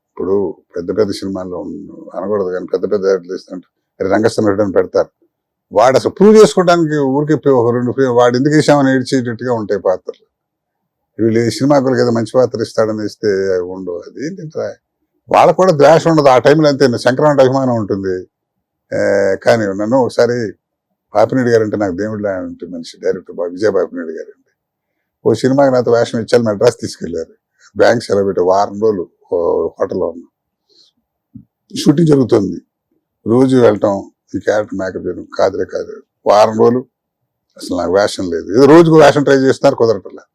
S3: ఇప్పుడు పెద్ద పెద్ద సినిమాల్లో అనకూడదు కానీ పెద్ద పెద్ద డైరెక్టర్లు రంగస్థానం అని పెడతారు. వాడు అసలు ప్రూవ్ చేసుకోవడానికి ఊరికి ఒక రెండు వాడు ఎందుకు వేసామని ఏడ్చేటట్టుగా ఉంటాయి పాత్రలు. వీళ్ళు సినిమాకులకి ఏదో మంచి పాత్ర ఇస్తాడని ఇస్తే ఉండవు. అది ఏంటంటే వాళ్ళకు కూడా ద్వేష ఉండదు ఆ టైంలో. అంతే సంక్రాంతి అభిమానం ఉంటుంది. కానీ నన్ను ఒకసారి పాపినేడు గారు అంటే నాకు దేవుడిలా అంటే మనిషి, డైరెక్టర్ విజయ పాపినేడు గారు అంటే ఓ సినిమాకి నాతో వేషం ఇచ్చారు, మెడ్రాస్ తీసుకెళ్లారు. బ్యాంక్ సెలవు పెట్టి వారం రోజులు హోటల్లో ఉన్నాం, షూటింగ్ జరుగుతుంది. రోజు వెళ్ళటం, ఈ క్యారెక్టర్ మేకప్ చేయడం కాదు. వారం రోజులు అసలు నాకు వేషం లేదు. ఏదో రోజుకు వేషం ట్రై చేస్తున్నారు, కుదరటంలా.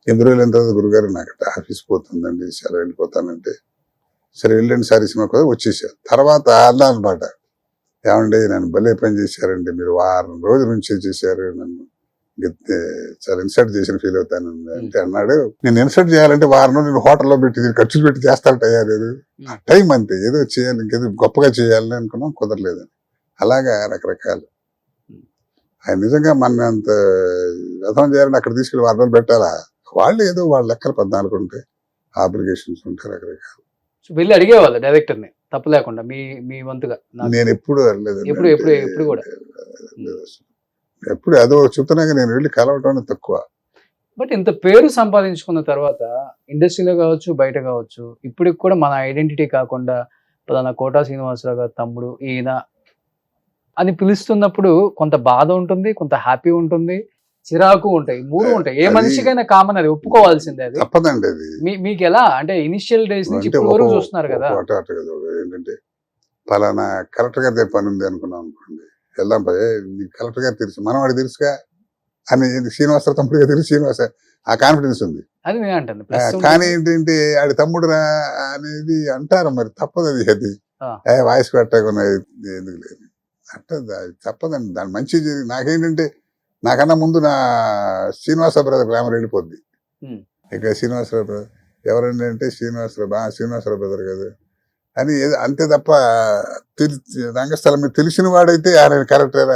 S3: 8 రోజులు అయిన తర్వాత గురుగారు నాకు ఆఫీస్ పోతుందండి, సెలవు వెళ్ళిపోతానంటే సరే వెళ్ళండి సార్, ఈ సినిమా కూడా వచ్చేసారు. తర్వాత అన్నా అనమాట, ఏమండి నన్ను భలే పని చేశారండి, మీరు వారం రోజుల నుంచి చేశారు, నన్ను చాలా ఇన్సల్ట్ చేసిన ఫీల్ అవుతాను అంటే అన్నాడు. నేను ఇన్సల్ట్ చేయాలంటే వారం రోజులు నేను హోటల్లో పెట్టి ఖర్చులు పెట్టి చేస్తానటయ్యా, లేదు టైం అంతే, ఏదో చేయాలి, ఇంకేదో గొప్పగా చేయాలని అనుకున్నాం, కుదరలేదని. అలాగా రకరకాలు. ఆయన నిజంగా మన అంత వ్యర్థం చేయాలని అక్కడ తీసుకెళ్ళి వారం రోజులు పెట్టాలా? వాళ్ళు ఏదో వాళ్ళ లెక్కలు 14 ఉంటాయి, ఆబ్లిగేషన్స్ ఉంటాయి, రకరకాలు.
S2: వెళ్ళి అడిగేవాళ్ళు డైరెక్టర్ ని తప్పు లేకుండా మీ వంతుగా?
S3: నేను ఎప్పుడు వెళ్ళలేదు,
S2: ఎప్పుడు కూడా
S3: ఎప్పుడు అదో చెప్తున్నాక నేను వెళ్ళి కలవటం తక్కువ.
S2: బట్ ఇంత పేరు సంపాదించుకున్న తర్వాత ఇండస్ట్రీలో కావచ్చు, బయట కావచ్చు, ఇప్పటికి కూడా మన ఐడెంటిటీ కాకుండా పలానా కోటా శ్రీనివాసరావు గారు తమ్ముడు ఈయన అని పిలుస్తున్నప్పుడు కొంత బాధ ఉంటుంది, కొంత హ్యాపీ ఉంటుంది, చిరాకు ఉంటాయి, మూడు ఉంటాయి. ఏ మనిషికైనా కామన్, అది ఒప్పుకోవాల్సిందే. అది
S3: తప్పదండి. అది
S2: మీకు ఎలా అంటే ఇనిషియల్ డేస్ నుంచి ఇప్పటి వరకు చూస్తున్నారు కదా.
S3: ఏంటంటే పలానా కలెక్టర్ గారి దగ్గర పని ఉంది అనుకున్నాం అనుకోండి, వెళ్దాం పదే, నీకు కలెక్టర్ గారు తెలుసు, మనం వాడు తెలుసుగా అని శ్రీనివాసరావు తమ్ముడిగా తెలుసు, శ్రీనివాస ఆ కాన్ఫిడెన్స్ ఉంది.
S2: అది నేను అంటాను.
S3: కానీ ఏంటంటే ఆడి తమ్ముడు రా అనేది అంటారు, మరి తప్పదు. అది వాయిస్ పెట్టకున్నది ఎందుకు లేదు అంటే తప్పదండి. దాని మంచి నాకేంటంటే నాకన్నా ముందు నా శ్రీనివాసరావు బ్రదర్ గ్రామర్ వెళ్ళిపోద్ది. ఇక శ్రీనివాసరావు బ్రదర్ ఎవరండి అంటే శ్రీనివాసరావు బ్రదర్ కదా అని అంతే తప్ప రంగస్థలం మీద తెలిసిన వాడైతే ఆయన క్యారెక్టర్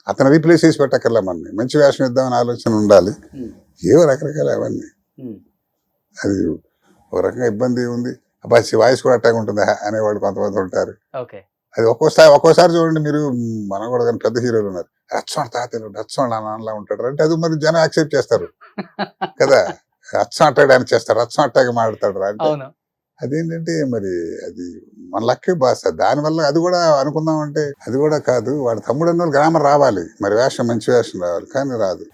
S3: అతను రీప్లేస్ చేసి పెట్టక్కర్లే, మనని మంచి వేషం ఇద్దామని ఆలోచన ఉండాలి. ఏవో రకరకాల అవన్నీ. అది ఒక రకంగా ఇబ్బంది ఉంది. అబ్బా వాయిస్ కూడా అట్టాగా ఉంటుంది అనేవాళ్ళు కొంతమంది ఉంటారు. అది ఒక్కోసారి చూడండి, మీరు మనం కూడా కానీ పెద్ద హీరోలు ఉన్నారు, రచ్చవాడు తాతలు రచ్చవాడు నాన్నలా ఉంటాడు అంటే అది మరి జనం యాక్సెప్ట్ చేస్తారు కదా. రచ్చం అట్టాడు అని చేస్తారు, రచ్చం అట్టాగా మాట్లాడతాడు అంటే అదేంటంటే మరి అది మన లక్కే భాష. దానివల్ల అది కూడా అనుకుందామంటే అది కూడా కాదు. వాడు తమ్ముడు అన్న గ్రామర్ రావాలి, మరి వేషం మంచి వేషం రావాలి, కానీ రాదు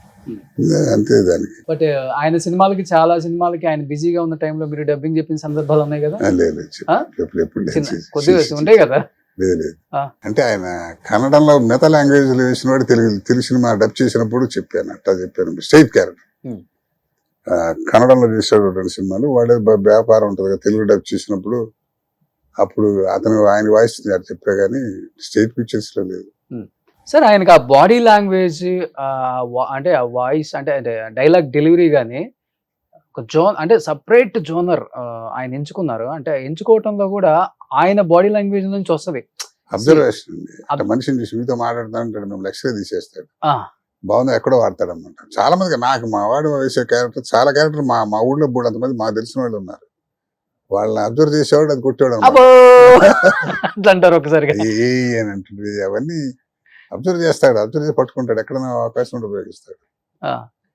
S3: అంతే దానికి.
S2: బట్ ఆయన సినిమాలకి చాలా సినిమాలకి ఆయన బిజీగా ఉన్న టైంలో మీరు డబ్బింగ్ చెప్పిన సందర్భాలు ఉన్నాయి కదా?
S3: లేదు
S2: కొద్దిగా ఉంటాయి కదా.
S3: లేదు అంటే ఆయన కన్నడంలో మిగతా లాంగ్వేజ్ వేసిన వాడు తెలుగు సినిమా డబ్ చేసినప్పుడు చెప్పాను, అట్టా చెప్పాను. స్ట్రైట్ క్యారెక్టర్ కన్నడంలో చేసాడు 2 సినిమాలు. వాడే వ్యాపారం ఉంటుంది కదా, తెలుగు డబ్ చేసినప్పుడు అప్పుడు అతను ఆయన వాయిస్ చెప్పా కానీ స్టేట్ పిక్చర్స్ లో లేదు.
S2: సార్ ఆయనకి ఆ బాడీ లాంగ్వేజ్ అంటే ఆ వాయిస్ అంటే డైలాగ్ డెలివరీ కానీ ఒక అంటే సపరేట్ జోనర్ ఆయన ఎంచుకున్నారు. అంటే ఎంచుకోవటంలో కూడా ఆయన బాడీ లాంగ్వేజ్ నుంచి వస్తుంది.
S3: అబ్జర్వేషన్ అండి. మనిషిని చూసి మీతో మాట్లాడుతానంటాడు, మేము లక్ష్య తీసేస్తాడు, బాగుంది ఎక్కడో వాడతాడు అనమాట. చాలా మందికి నాకు మా వాడు వేసే క్యారెక్టర్ చాలా క్యారెక్టర్ మా ఊళ్ళో కూడా అంతమంది మాకు తెలిసిన వాళ్ళు ఉన్నారు. వాళ్ళని అబ్జర్వ్ చేసేవాడు, అది కొట్టేవాడు
S2: అంటారు ఒకసారి
S3: అంటే అవన్నీ అబ్జర్వ్ చేస్తాడు, అబ్జర్వ్ చేసి పట్టుకుంటాడు, ఎక్కడైనా అవకాశం ఉంటే ఉపయోగిస్తాడు.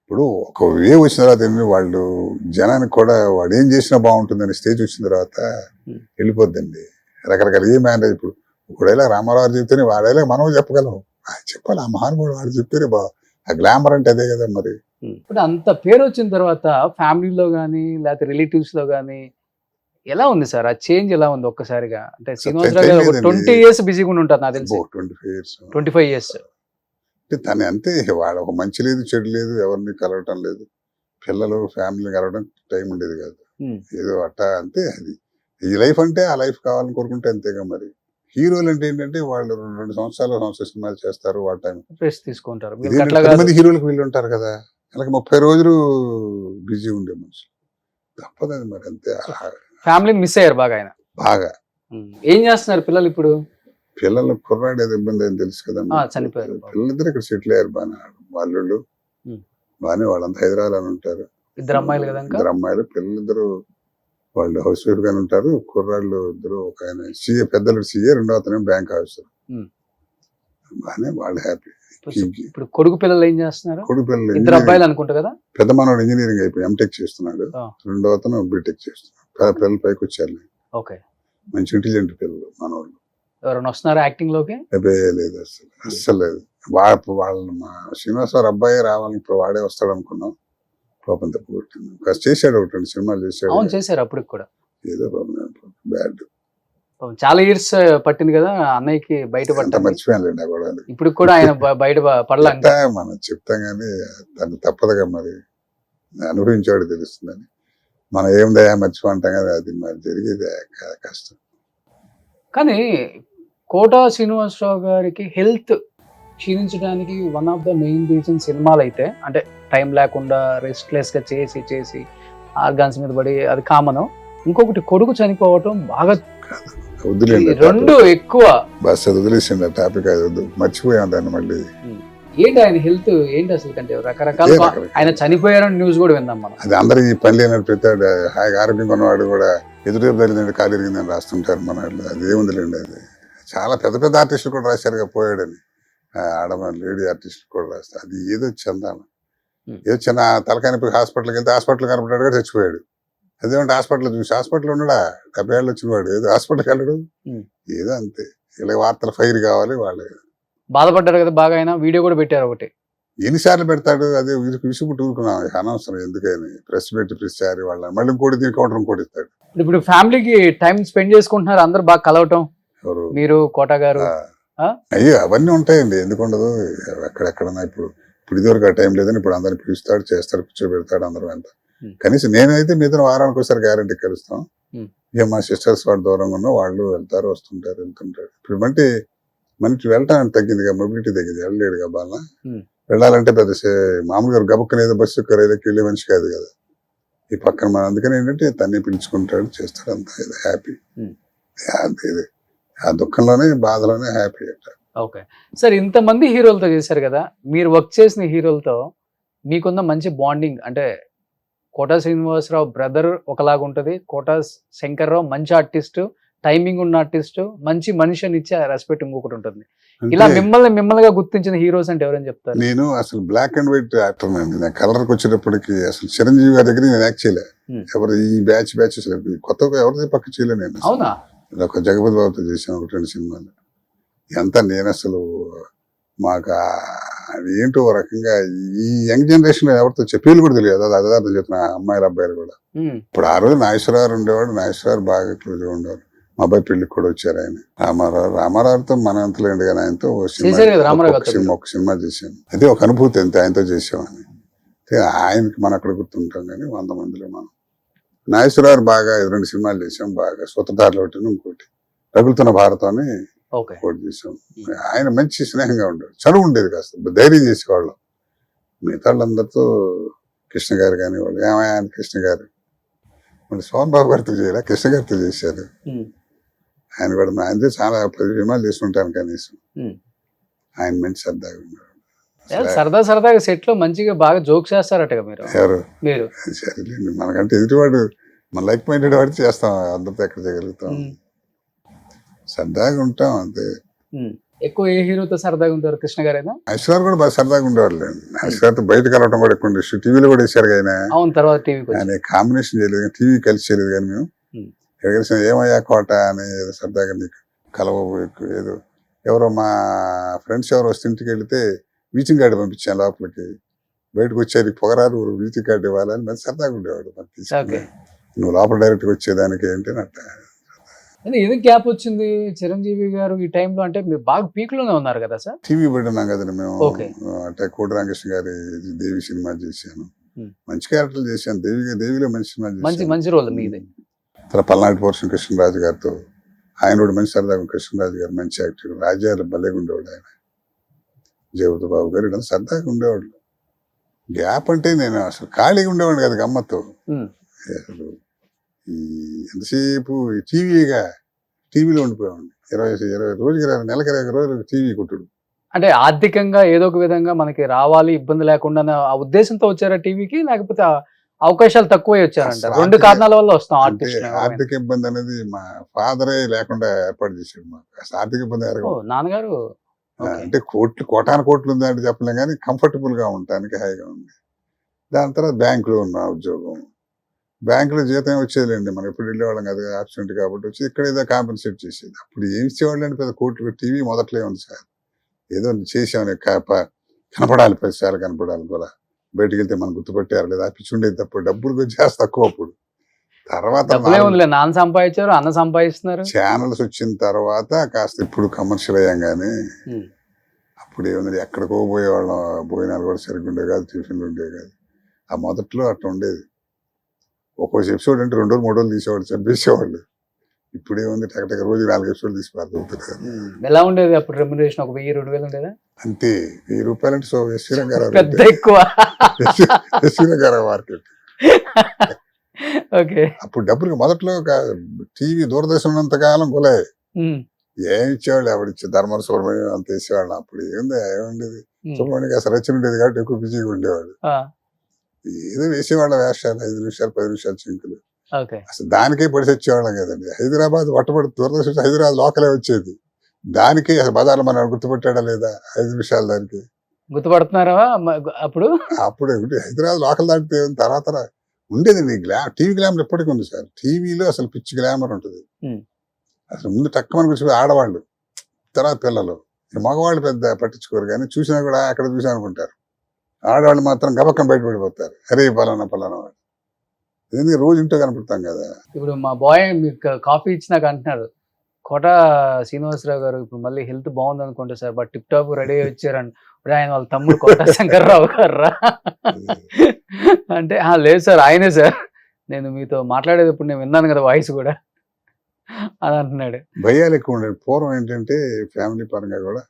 S3: ఇప్పుడు ఒక వే వచ్చిన తర్వాత వాళ్ళు జనానికి కూడా వాడు ఏం చేసినా బాగుంటుందని స్టేజ్ వచ్చిన తర్వాత వెళ్ళిపోద్దండి. రకరకాల ఏ మ్యారేజ్ ఇప్పుడు ఒకడేలా రామారావు చెప్తేనే వాడేలా మనం చెప్పగలం, చెప్పాలి ఆ మహానుభావుడు వాడు చెప్తేనే ఆ గ్లామర్ అంటే అదే కదా. మరి
S2: ఇప్పుడు అంత పేరు వచ్చిన తర్వాత ఫ్యామిలీలో కానీ లేకపోతే రిలేటివ్స్ లో కానీ ఎలా ఉంది సార్ ఆ చేంజ్? ఎలా ఉంది ఒక్కసారిగా? అంటే శ్రీనివాసరావు గారు 20 years బిజీగా ఉంటారు నాకు తెలిసి.
S3: 25 years అంటే తను అంతే, వాడు ఒక మంచి లేదు చెడు లేదు, ఎవరిని కలవటం లేదు, పిల్లలు ఫ్యామిలీ కలవడం టైం ఉండేది కాదు. ఏదో అట్టా అంతే. అది ఈ లైఫ్ అంటే ఆ లైఫ్ కావాలని కోరుకుంటే అంతేగా మరి. హీరోలు అంటే ఏంటంటే వాళ్ళు 2 సంవత్సరాలు సినిమాలు చేస్తారు, వాటి టైం
S2: రెస్ట్ తీసుకుంటారు.
S3: ఇదేంటి
S2: వీళ్ళకి అట్లా
S3: 10
S2: కాదు.
S3: మంది హీరోలకు వీళ్ళు ఉంటారు కదా, అలాగే 30 రోజులు బిజీ ఉండే మనుషులు. తప్పదు అది మరి అంతే.
S2: ఫ్యామిలీని మిస్ అయ్యారు బాగా ఆయన.
S3: బాగా
S2: ఏం చేస్తున్నారు పిల్లలు ఇప్పుడు?
S3: పిల్లలు కుర్రాడు ఏదో ఇబ్బంది అని తెలుసు కదా,
S2: చనిపోయారు.
S3: పిల్లలిద్దరు ఇక్కడ సెటిల్ అయ్యారు బాగా. వాళ్ళు బాగానే, వాళ్ళంతా హైదరాబాద్ అని ఉంటారు.
S2: 2 అమ్మాయిలు కదా ఇంకా?
S3: 2 అమ్మాయిలు, పిల్లలిద్దరు వాళ్ళు హౌస్ వైఫ్ గానే ఉంటారు. కుర్రాళ్ళు ఇద్దరు, ఒక ఆయన సీఏ, పెద్దలు సీఏ, రెండో అతను బ్యాంక్ ఆఫీసర్. బాగానే వాళ్ళు హ్యాపీ.
S2: ఇప్పుడు కొడుకు పిల్లలు ఏం చేస్తున్నారు?
S3: కొడుకు పిల్లలు
S2: 2 అబ్బాయిలు అనుకుంటా కదా.
S3: పెద్ద మనోడు ఇంజనీరింగ్ అయిపోయి ఎంటెక్ చేస్తున్నాడు, రెండో అతను బీటెక్ చేస్తున్నాడు. పిల్లలు పైకి వచ్చారు.
S2: ఓకే,
S3: మంచి ఇంటెలిజెంట్ పిల్లలు మనోళ్ళు.
S2: ఎవరైనా వస్తున్నారా యాక్టింగ్ లోకి?
S3: లేదు, అస్సలు లేదు. వాళ్ళు మా శ్రీనివాసరావు అబ్బాయి రావాలని, ఇప్పుడు వాడే వస్తాడు అనుకున్నాం. పాపం తప్పు కొట్టింది. చేశాడు, 2 సినిమాలు చేశాడు.
S2: అవును, చేశారు అప్పుడు కూడా.
S3: ఏదో బ్యాడ్.
S2: చాలా ఇయర్స్ పట్టింది కదా అన్నయ్యకి బయట పడ్డా.
S3: మర్చిపోయానులేండి కూడా.
S2: ఇప్పుడు కూడా ఆయన బయట పడలా.
S3: మనం చెప్తాం కానీ తను తప్పదుగా మరి, అనుభవించాడు తెలుస్తుందని. మనం ఏముందయా మర్చిపోంటాం కదా, అది మరి జరిగేది కష్టం.
S2: కానీ కోట శ్రీనివాసరావు గారికి హెల్త్ క్షీణించడానికి one of the main reason సినిమాలు అయితే, అంటే టైం లేకుండా రెస్ట్లెస్ గా చేసి ఆర్గాన్స్ మీద పడి, అది కామన్. ఇంకొకటి కొడుకు చనిపోవటం బాగా
S3: వదిలేండి,
S2: 2 ఎక్కువ.
S3: బస్ అది వదిలేసిండి ఆ టాపిక్, అది మర్చిపోయాం దాన్ని మళ్ళీ.
S2: ఏంటి ఆయన హెల్త్ ఏంటి అసలు? కంటే రకరకాల ఆయన చనిపోయారని న్యూస్ కూడా విందాం మనం.
S3: అది అందరికి పని లేనట్టు పెట్టాడు. హాయిగా ఆరోగ్యంగా ఉన్నవాడు కూడా ఎదురు తగిలిందండి, కాలు ఇరిగిందని రాస్తుంటారు మన వాళ్ళు. అది ఏముందిలేండి. అది చాలా పెద్ద పెద్ద ఆర్టిస్టులు కూడా రాశారుగా పోయాడని, ఆడమ లేడీ ఆర్టిస్టులు కూడా రాస్తారు. అది ఏదో చందాను, ఏదో చిన్న తలకాయనొప్పి హాస్పిటల్కి వెళ్తే హాస్పిటల్ కనపడ్డాడుగా చచ్చిపోయాడు. అదేమంటే హాస్పిటల్ చూసి, హాస్పిటల్ ఉన్నాడా 70 ఏళ్ళు వచ్చిన వాడు, ఏదో హాస్పిటల్కి వెళ్ళడు, ఏదో అంతే. ఇలా వార్తలు ఫైర్ కావాలి వాళ్ళు.
S2: బాధపడ్డారు కదా బాగా, ఆయన వీడియో కూడా పెట్టారు ఒకటి.
S3: ఎన్నిసార్లు పెడతాడు, అదే విసుగుట్టు ఊరుకున్నాం, అనవసరం ఎందుకని. ప్రెస్ పెట్టి ప్రతిసారి వాళ్ళ మళ్ళీ ఇంకోటి కౌంటర్ ఇంకోటి ఇస్తాడు.
S2: ఇప్పుడు ఫ్యామిలీకి టైం స్పెండ్ చేసుకుంటున్నారు, అందరు బాగా కలవటం.
S3: ఎవరు?
S2: మీరు, కోట గారు.
S3: అయ్యో అవన్నీ ఉంటాయండి, ఎందుకు ఉండదు. ఎక్కడెక్కడన్నా ఇప్పుడు ఇదివరకు ఆ టైం లేదని ఇప్పుడు అందరిని పిలుస్తాడు, చేస్తాడు, కూర్చోబెడతాడు, అందరూ అంత. కనీసం నేనైతే మీతో వారానికి ఒకసారి గ్యారంటీ కలుస్తాం. ఇక మా సిస్టర్స్ వాళ్ళు దూరంగా ఉన్న వాళ్ళు వెళ్తారు, వస్తుంటారు, వెళ్తుంటారు. ఇప్పుడు మనకి వెళ్ళటానికి తగ్గిందిగా, మొబిలిటీ తగ్గింది, వెళ్ళలేడుగా బాగా. వెళ్ళాలంటే పెద్ద మామూలుగా గబుక్కనేదో బస్సు రైలుకి వెళ్ళే మనిషి కాదు కదా ఈ పక్కన. మన అందుకని ఏంటంటే తన్ని పిలుచుకుంటాడు, చేస్తాడు, అంతా హ్యాపీ. ఆ దుఃఖంలోనే, బాధలోనే హ్యాపీ అంట.
S2: ఓకే సార్, ఇంతమంది హీరోలతో చేశారు కదా, మీరు వర్క్ చేసిన హీరోలతో మీకున్న మంచి బాండింగ్ అంటే, కోట శ్రీనివాసరావు బ్రదర్ ఒకలాగా ఉంటుంది, కోట శంకర్రావు మంచి ఆర్టిస్ట్, టైమింగ్ ఉన్న ఆర్టిస్ట్, మంచి మనిషి అని ఇచ్చే రెస్పెక్ట్ ఇంకొకటి ఉంటుంది. ఇలా మిమ్మల్నిగా గుర్తించిన హీరోస్ అంటే ఎవరైనా చెప్తారు?
S3: నేను అసలు బ్లాక్ అండ్ వైట్ యాక్టర్ అండి. నేను కలర్కి వచ్చేటప్పటికి అసలు చిరంజీవి గారి దగ్గర నేను యాక్ట్ చేయలే. ఎవరు ఈ బ్యాచ్ అసలు కొత్తగా ఎవరిది పక్క చేయలే నేను.
S2: అవునా?
S3: ఒక జగపతి బాబుతో చేశాను, 1-2 సినిమాలు. ఎంత నేను అసలు మాకు అది ఏంటో రకంగా ఈ యంగ్ జనరేషన్ లో ఎవరితో చెప్పేది కూడా తెలియదు. అది అర్థం చెప్తున్నా, అమ్మాయిలు అబ్బాయిలు కూడా. ఇప్పుడు ఆ రోజు నాగేశ్వరరావు ఉండేవాడు, నాగేశ్వరరావు బాగా క్లోజ్ గా ఉండేవాడు. మా అబ్బాయి పెళ్లికి కూడా వచ్చారు ఆయన. రామారావుతో మన అంతలేండి కానీ ఆయనతో ఒక సినిమా చేశాను. అదే ఒక అనుభూతి అంతే, ఆయనతో చేసామని. ఆయనకి మనం అక్కడ గుర్తుంటాం కానీ 100 మందిలో మనం. నాగేశ్వరరావు బాగా 2 సినిమాలు చేసాం, బాగా సూత్రధారులు ఒకటి, ఇంకోటి రగులుతున్న భారతం అని ఒకటి చేసాం. ఆయన మంచి స్నేహంగా ఉండేవాడు, చదువు ఉండేది, కాస్త ధైర్యం చేసేవాళ్ళం. మిగతా వాళ్ళందరితో కృష్ణ గారు కానీ వాళ్ళు ఏమయ్యా కృష్ణ గారు, మళ్ళీ సోహన్ బాబు గారితో చేయలే, కృష్ణ గారితో చేశారు. ఆయన కూడా ఆయనతో చాలా 10 సినిమాలు చేస్తుంటాను కనీసం. ఆయన మంచి సరదాగా ఉన్నాడు.
S2: సరదాగా సెట్ లో మంచిగా బాగా జోక్స్ చేస్తారట మీరు.
S3: ఎవరు?
S2: మీరు.
S3: సరేలేండి, మనకంటే ఎదుటివాడు మన లైక్ మైండెడ్ వాడు చేస్తాం, అందరితో ఎక్కడ చేయగలుగుతాం. సరదాగా ఉంటాం అంతే.
S2: ఎక్కువ ఏ హీరోతో సరదాగా ఉంటారు? కృష్ణ గారేనా?
S3: నాగేశ్వరరావు కూడా బాగా సరదాగా ఉండేవాళ్ళు. నాగేశ్వరరావు బయట కలవటం కూడా ఎక్కువ ఉండేది. టీవీలో కూడా వేసారు ఆయన.
S2: అవును, తర్వాత టీవీ
S3: ఆయన కాంబినేషన్ చేయలేదు, టీవీ కలిసి చేయలేదు కానీ మేము కలిసిన ఏమయ్యా కోట అని సరదాగా నీకు కలవ ఏదో ఎవరో మా ఫ్రెండ్స్ ఎవరు వస్తే ఇంటికి వెళితే వీచింగ్ కార్డు పంపించాను లోపలికి, బయటకు వచ్చేది పొగరారు వీచింగ్ కార్డు ఇవ్వాలని మరి సరదాగా ఉండేవాడు. మరి తీసుకుని నువ్వు లోపల డైరెక్ట్గా వచ్చేదానికి ఏంటి అట్లా
S2: అంటే ఎందుకు గ్యాప్ వచ్చింది చిరంజీవి గారు ఈ టైంలో? అంటే మీరు బాగా పీక్ లోనే ఉన్నారు కదా సార్.
S3: టీవీ పడినాం కదండి మేము.
S2: ఓకే.
S3: అంటే కోటి రామకృష్ణ గారి దేవి సినిమా చేశాను,
S2: Hmm.
S3: మంచి క్యారెక్టర్లు చేశాను. దేవిలో మంచి సినిమా
S2: మంచి
S3: చేశాను.
S2: మంచి రోల్ మీది.
S3: తర్వాత పల్నాటి పోర్షన్ కృష్ణరాజు గారితో, ఆయన కూడా మంచి సరదాగా, కృష్ణరాజు గారు మంచి యాక్టర్, రాజ్యాలు భలేగా ఉండేవాడు ఆయన, జగపతి బాబు గారు ఇలా సరదాగా ఉండేవాడు. గ్యాప్ అంటే నేను అసలు ఖాళీగా ఉండేవాడిని కదా గమ్మత్తు.
S2: Hmm.
S3: అసలు ఈ ఎంతసేపు టీవీలో ఉండిపోయామండి. 20 రోజుకి నెలకి 20 రోజులు టీవీ కుట్టుడు.
S2: అంటే ఆర్థికంగా ఏదో ఒక విధంగా మనకి రావాలి, ఇబ్బంది లేకుండా ఆ ఉద్దేశంతో వచ్చారా టీవీకి, లేకపోతే అవకాశాలు తక్కువై వచ్చారంట?
S3: అసలు
S2: రెండు కారణాల వల్ల వస్తాం
S3: అంటే
S2: ఆర్టిస్ట్.
S3: ఆర్థిక ఇబ్బంది అనేది మా ఫాదరే లేకుండా ఏర్పాటు చేశాడు మాకు. అసలు ఆర్థిక ఇబ్బంది
S2: నాన్నగారు
S3: అంటే కోటాను కోట్లు ఉందంటే చెప్పలేం కానీ కంఫర్టబుల్ గా ఉండటానికి హాయిగా ఉంది. దాని తర్వాత బ్యాంకులో ఉన్న ఉద్యోగం, బ్యాంకులో జీతం వచ్చేదిలేండి, మనం ఎప్పుడు వెళ్ళేవాళ్ళం కదా, ఆబ్సెంట్ కాబట్టి వచ్చి ఇక్కడ ఏదో కాంపెన్సేట్ చేసేది. అప్పుడు ఏమి ఇచ్చేవాళ్ళు అండి, పెద్ద కోట్లు. టీవీ మొదట్లో ఉంది సార్, ఏదో చేసామని కనపడాలి, 10 సార్లు కనపడాలి కూడా, బయటికి వెళ్తే మనం గుర్తుపెట్టారు లేదా పిచ్చి ఉండేది తప్ప. డబ్బులు వచ్చేసి తక్కువ అప్పుడు. తర్వాత
S2: నాన్న సంపాదించారు, అన్న సంపాదిస్తున్నారు.
S3: ఛానల్స్ వచ్చిన తర్వాత కాస్త ఇప్పుడు కమర్షియల్ అయ్యాంగానే అప్పుడు ఏముంది, ఎక్కడికో పోయేవాళ్ళం, భోజనాలు కూడా సరిగ్గా ఉండేవి కాదు, ట్యూషన్లు ఉండేవి కాదు. ఆ మొదట్లో అట్లా ఉండేది. ఒక్కొక్క ఎపిసోడ్ అంటే 2 రోజులు 3 రోజులు తీసేవాళ్ళు, చంపేసేవాళ్ళు. ఇప్పుడు ఏముంది, టకటక రోజు 4 ఎపిసోడ్లు తీసి పారుతుంటారు.
S2: ఎలా ఉండేది అప్పుడు రెమ్యునరేషన్? ఒక 1000-2000 ఉండేదా?
S3: అంతే. 1000 రూపాయలు అంటే ఎస్వీ రంగారావు
S2: పెద్ద ఎక్కువ.
S3: SV Rangarao market.
S2: ఓకే.
S3: అప్పుడు డబ్బులు మొదట్లో టీవీ దూరదర్శన్ ఉన్నంత కాలం కొలే ఏమి ఇచ్చేవాళ్ళు, ఎవరిచ్చే ధర్మవరం సుబ్రహ్మణ్యం అంత వేసేవాళ్ళు. అప్పుడు ఏముండేది, సుబ్రహ్మణ్యం అసలు రచన ఉండేది కాబట్టి ఎక్కువ బిజీగా ఉండేవాడు. ఏదో వేసేవాళ్ళ వేషాలు, 5 నిమిషాలు 10 నిమిషాలు చింకులు. అసలు దానికే పడిసి వచ్చేవాళ్ళం కదండి. హైదరాబాద్ వట్టబడి దూరదర్శన్ హైదరాబాద్ లోకలే వచ్చేది. దానికి అసలు బజార్లో మనం గుర్తుపెట్టాడా లేదా, 5 నిమిషాలు దానికి
S2: గుర్తుపడుతున్నారా అప్పుడు?
S3: అప్పుడే హైదరాబాద్ లోకల్ దాటితే తర్వాత ఉండేది. టీవీ గ్లామర్ ఎప్పటికీ ఉంది సార్. టీవీలో అసలు పిచ్చి గ్లామర్ ఉంటుంది. అసలు ముందు టక్కమని కూర్చొని ఆడవాళ్ళు, తర్వాత పిల్లలు, మగవాళ్ళు పెద్ద పట్టించుకోరు కానీ చూసినా కూడా అక్కడ చూసా అనుకుంటారు. ఆడవాళ్ళు మాత్రం గబక్కం బయటపడిపోతారు, అరే పలానా వాడు. ఎందుకంటే రోజు ఇంట్లో కనపడతాం కదా.
S2: ఇప్పుడు మా బాయ్ మీకు కాఫీ ఇచ్చినాక అంటున్నారు, కోట శ్రీనివాసరావు గారు ఇప్పుడు మళ్ళీ హెల్త్ బాగుంది అనుకుంటా sir, but tip top ready అయ్యి వచ్చారండి. ఇప్పుడు ఆయన వాళ్ళ తమ్ముడు కోట శంకర్రావు గారు అంటే లేదు సార్ ఆయనే సార్, నేను మీతో మాట్లాడేటప్పుడు నేను విన్నాను కదా వాయిస్ కూడా అని అంటున్నాడు.
S3: భయాలు ఎక్కువ ఉండేది పూర్వం. ఏంటంటే ఫ్యామిలీ పరంగా కూడా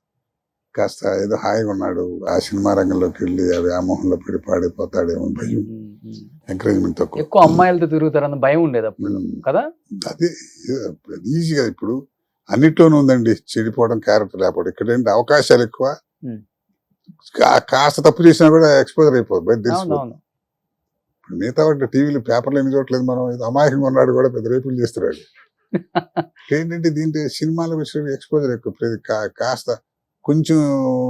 S3: కాస్త ఏదో హాయిగా ఉన్నాడు, ఆ సినిమా రంగంలోకి వెళ్ళి ఆ వ్యామోహంలో పడి పాడిపోతాడేమో భయం, ఎంకరేజ్మెంట్ తక్కువ.
S2: ఎక్కువ అమ్మాయిలతో తిరుగుతారన్న భయం ఉండేది అప్పుడు కదా.
S3: అదే ఈజీగా ఇప్పుడు అన్నిట్లోనూ ఉందండి చెడిపోవడం, క్యారెక్టర్ లేకపోవడం. ఇక్కడ ఏంటి అవకాశాలు ఎక్కువ, కాస్త తప్పు చేసినా కూడా ఎక్స్పోజర్ అయిపోదు, బయట తెలిసిపోతుంది. మిగతా వాటి టీవీలు పేపర్లు ఎన్ని చూడలేదు మనం. అమాయకంగా ఉన్నాడు కూడా పెద్ద రేపులు చేస్తున్నాడు. ఏంటంటే దీంట్లో సినిమాల విషయం ఎక్స్పోజర్ ఎక్కువ. కాస్త కొంచెం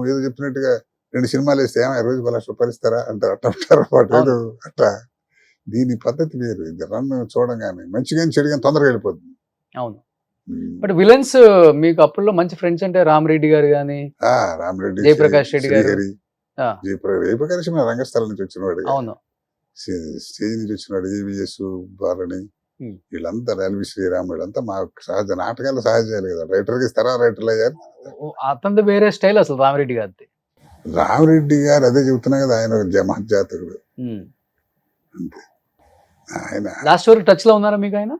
S3: ఏదో చెప్తున్నట్టుగా 2 సినిమాలు వేస్తే రోజు 1 లక్ష రూపాయలు ఇస్తారా అంటారు, అట్లా అట్లా. దీని పద్ధతి వేరు. ఇది రన్ చూడంగానే మంచిగా చెడుగా తొందరగా వెళ్ళిపోతుంది.
S2: అవును. బట్ విలన్స్ మీకు అప్పుల్లో మంచి ఫ్రెండ్స్ అంటే రామరెడ్డి గారు కానీ,
S3: రామరెడ్డి,
S2: జయప్రకాష్ రెడ్డి గారు.
S3: జయప్రకాష్ రంగస్థలం నుంచి వచ్చినవాడు,
S2: అవును,
S3: స్టేజ్ నుంచి వచ్చినాడు. ఏవిఎస్ బాలని వీళ్ళంతా, ఎల్వి శ్రీరామ్ వీళ్ళంతా మా సహజ నాటకాలు సహజాలు కదా. రైటర్కి ఇస్తారా, రైటర్లు అయ్యారు.
S2: అతనిది వేరే స్టైల్ అసలు రామరెడ్డి గారిది.
S3: రామరెడ్డి గారు అదే చెబుతున్నా కదా, ఆయన మహజ్జాతకుడు. అంతే. ఆయన
S2: లాస్ట్ వరకు టచ్ లో ఉన్నారా మీకు ఆయన?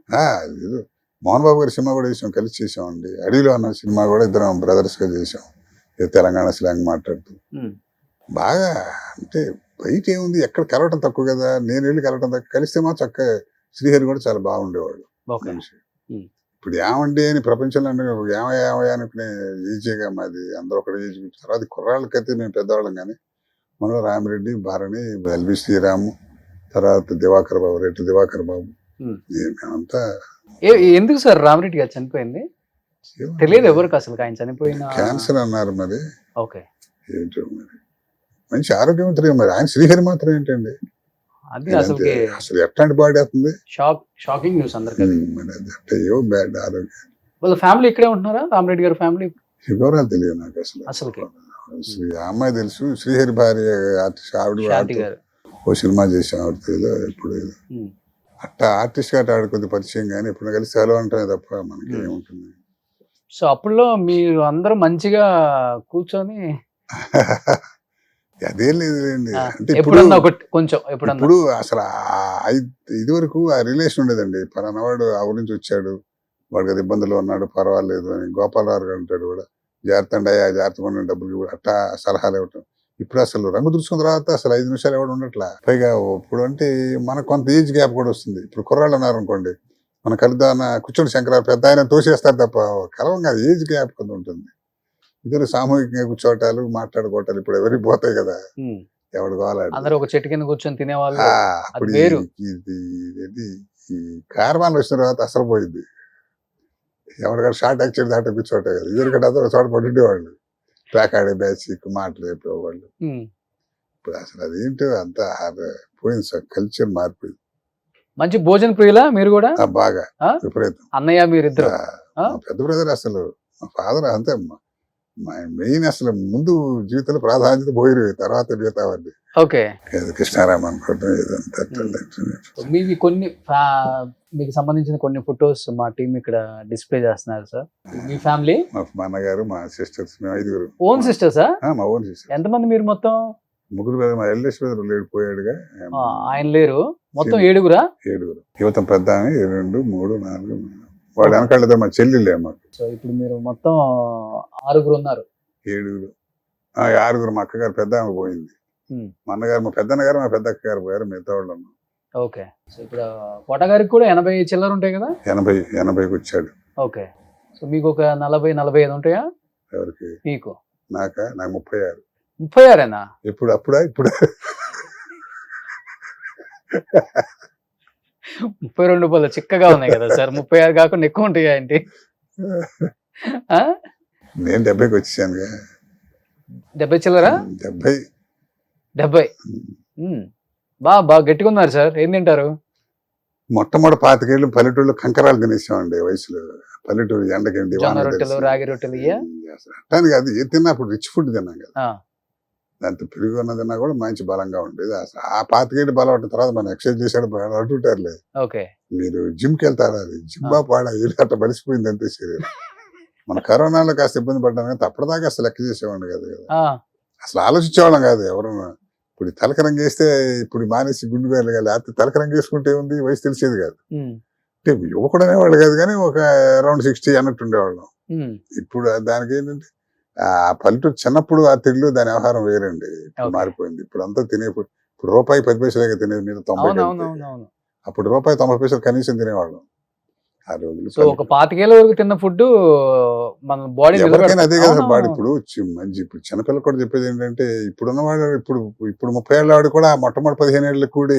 S3: మోహన్ బాబు గారి సినిమా కూడా చేసాం, కలిసి చేసామండి. అడవిలో అన్న సినిమా కూడా ఇద్దరం బ్రదర్స్ గా చేసాం, తెలంగాణ స్లాంగ్ మాట్లాడుతూ. బాగా అంటే బయట ఏముంది, ఎక్కడ కలవటం తక్కువ కదా, నేను వెళ్ళి కలవటం తక్కువ. కలిస్తే మా చక్కగా శ్రీహరి కూడా చాలా బాగుండేవాడు మనిషి. ఇప్పుడు ఏమండి అని ప్రపంచంలో ఏమయ్యా అనుకునే ఈజీగా మాది, అందరూ ఒకటి ఏజ్. తర్వాత కుర్రాళ్ళకైతే మేము పెద్దవాళ్ళం కానీ మనలో రామిరెడ్డి, భారణి, ఎల్వి శ్రీరాము, తర్వాత దివాకర్ బాబు, రెడ్డి దివాకర్ బాబు, మేమంతా.
S2: ఎందుకు సార్ రామరెడ్డి గారు చనిపోయింది తెలియదు ఎవరికి అసలు? ఆయన చనిపోయిన
S3: క్యాన్సర్ అన్నారు మరి.
S2: ఓకే.
S3: ఏంటో మరి మంచి ఆరోగ్యవంతులు మరి. ఆయన శ్రీహరి మాత్రం ఏంటండి,
S2: అది అసలు
S3: ఎట్లాంటి బాడీ అవుతుంది.
S2: షాకింగ్ న్యూస్ అందరికీ.
S3: బ్యాడ్ ఆరోగ్యం.
S2: వాళ్ళ ఫ్యామిలీ ఇక్కడే ఉంటున్నారా, రామరెడ్డి గారి ఫ్యామిలీ?
S3: వివరాలు తెలియదు నాకు అసలు. అమ్మాయి తెలుసు, శ్రీహరి భార్య ఆర్టిస్ట్ ఆవిడ ఓ సినిమా చేసాం ఆవిడతో, ఇప్పుడు అట్టా ఆర్టిస్ట్ గా ఆడ కొద్ది పరిచయం కానీ ఇప్పుడు కలిసి సెలవు అంటామే తప్ప మనకి ఏముంటుంది.
S2: సో అప్పుడులో మీరు అందరూ మంచిగా కూర్చొని
S3: అదేం లేదులేండి.
S2: ఆ,
S3: అంటే ఇప్పుడు
S2: ఎప్పుడన్నా ఒకటి కొంచెం ఎప్పుడన్నా
S3: ఇప్పుడు అసలు ఇది వరకు ఆ రిలేషన్ ఉండేదండి. పలానా వాడు ఆ ఊరి నుంచి వచ్చాడు, వాడికి అది ఇబ్బందులు ఉన్నాడు, పర్వాలేదు అని గోపాలరావు గారు అంటాడు కూడా, జాగ్రత్త అండి అయ్యా, జాగ్రత్తగా ఉండండి, డబ్బులు ఇవ్వడు, అట్టా సలహాలు ఇవ్వటం. ఇప్పుడు అసలు రంగు దురుచుకున్న తర్వాత అసలు 5 నిమిషాలు ఎవడు ఉండట్లా. పైగా ఇప్పుడు అంటే మనకు కొంత ఏజ్ గ్యాప్ కూడా వస్తుంది. ఇప్పుడు కుర్రాళ్ళు ఉన్నారు అనుకోండి, మన కలుద్దాన కూర్చోండి శంకర పెద్ద ఆయన తోసేస్తారు తప్ప కలవం కాదు, ఏజ్ గ్యాప్ కొంత ఉంటుంది. ఇద్దరు సామూహికంగా కూర్చోటాలు మాట్లాడుకోవటాలు ఇప్పుడు ఎవరికి పోతాయి కదా, ఎవడు కావాలి.
S2: అందరూ ఒక చెట్టు కింద కూర్చొని తినేవాళ్ళు.
S3: అప్పుడు
S2: వేరు.
S3: ఈ కార్వాన్ వచ్చిన తర్వాత అసలు పోయింది. ఎవరికైనా షార్ట్ యాక్సిడెంట్ దాంట్లో కూర్చోటే కదా, ఇద్దరికంటే అందరూ చోట పడుండేవాళ్ళు, ప్యాకాడే బ్యాచ్ మాటలు చెప్పేవాళ్ళు. ఇప్పుడు అసలు అదేంటో అంతా పోయింది సార్, కల్చర్ మారిపోయింది.
S2: మంచి భోజన ప్రియులా మీరు కూడా?
S3: బాగా
S2: ఆ?
S3: విపరీతం.
S2: అన్నయ్య మీరిద్దరు?
S3: మా పెద్ద బ్రదర్ అసలు, మా ఫాదర్ అంతే, మెయిన్ అసలు ముందు జీవితంలో ప్రాధాన్యత పోయిరు, తర్వాత మిగతావన్నీ.
S2: ఓకే.
S3: కృష్ణారామ అనుకోవడం ఏదంతా.
S2: మీవి కొన్ని మీకు సంబంధించిన కొన్ని ఫొటోస్ మా టీం ఇక్కడ డిస్ప్లే చేస్తున్నారు సార్. మీ ఫ్యామిలీ?
S3: మా అన్నగారు, మా సిస్టర్స్, మేము 5
S2: ఓన్ సిస్టర్సా?
S3: మా ఓన్ సిస్టర్.
S2: ఎంతమంది మీరు మొత్తం?
S3: 3 మా ఎల్డెస్ట్ బ్రదర్ లేడు, పోయాడుగా.
S2: ఆయన లేరు, మొత్తం 7గురా?
S3: 7 యువతం పెద్ద 2, 3, 4 వాడు వెనకాళ్ళ మా చెల్లెళ్ళే మాకు.
S2: సో ఇప్పుడు మీరు మొత్తం 6గురు ఉన్నారు.
S3: 7 6 మా అక్కగారు పెద్ద ఆమె పోయింది, మా అన్నగారు, మా పెద్దన్నగారు, మా పెద్ద అక్కగారు పోయారు, మిగతా వాళ్ళు ఉన్నాం.
S2: ఓకే. సో ఇప్పుడు కోట గారికి కూడా 80 చిల్లర ఉంటాయి కదా?
S3: 80కి వచ్చాడు.
S2: ఓకే. సో మీకు ఒక 40-45 ఉంటాయా?
S3: ఎవరికి?
S2: మీకు.
S3: నాకు 36.
S2: 36ఏనా?
S3: ఇప్పుడు ఇప్పుడు
S2: 32 రూపాయలు చిక్కగా ఉన్నాయి కదా సార్. 36 కాకుండా ఎక్కువ ఉంటాయా ఏంటి?
S3: నేను 70కి వచ్చానుగా.
S2: 70 చిల్లరా?
S3: 70.
S2: బాగా గట్టిగా ఉన్నారు సార్. ఏం తింటారు?
S3: మొట్టమొదటి 25 ఏళ్ళు పల్లెటూళ్ళు కంకరాలు తినేసామండి వయసులో. పల్లెటూరు ఎండకండి,
S2: జొన్న రొట్టెలు, రాగి రొట్టెలు
S3: అట్టాను కాదు, ఏ తిన్నా అప్పుడు రిచ్ ఫుడ్ తిన్నాం కదా, దాంతో పెరుగు ఉన్న తిన్నా కూడా మంచి బలంగా ఉండేది. అసలు ఆ 25 ఏళ్ళు బలం పట్టిన తర్వాత మనం ఎక్సర్సైజ్ చేసాడు అంటుంటారులే.
S2: ఓకే.
S3: మీరు జిమ్కి వెళ్తారా, అది జిమ్మా పాడా ఏళ్ళు అట్లా బలిసిపోయింది అంతే శరీరం. మన కరోనాలో కాస్త ఇబ్బంది పడ్డాను కానీ అప్పటిదాకా అసలు లెక్క చేసేవాడిని కాదు కదా, అసలు ఆలోచించేవాళ్ళం కాదు ఎవరన్నా. ఇప్పుడు తలకరంగా వేస్తే ఇప్పుడు మానేసి గుండు వెళ్ళగాలి, లేకపోతే తలకరంగా వేసుకుంటే ఉంది వయసు తెలిసేది కాదు. అంటే యువకుడు అనేవాళ్ళు కాదు కానీ ఒక అరౌండ్ 60 అన్నట్టు ఉండేవాళ్ళం. ఇప్పుడు దానికి ఏంటంటే ఆ పల్లెటూరు చిన్నప్పుడు ఆ తిండ్లు దాని వ్యవహారం వేరండి, మారిపోయింది. ఇప్పుడు అంతా ఇప్పుడు రూపాయి 10 పైసలుగా తినేది, మీద 90. అప్పుడు రూపాయి 90 పైసలు కనీసం తినేవాళ్ళం ఆ రోజులు.
S2: సో ఒక 25 ఏళ్ళ వరకు తిన్న ఫుడ్ మన బాడీ
S3: ఎవరికైనా అదే కదా బాడీ. ఇప్పుడు ఇప్పుడు చిన్నపిల్లలు కూడా చెప్పేది ఏంటంటే, ఇప్పుడున్నవాడు ఇప్పుడు 30 ఏళ్ళ వాడు కూడా మొట్టమొదటి 15 ఏళ్ళకి కూడా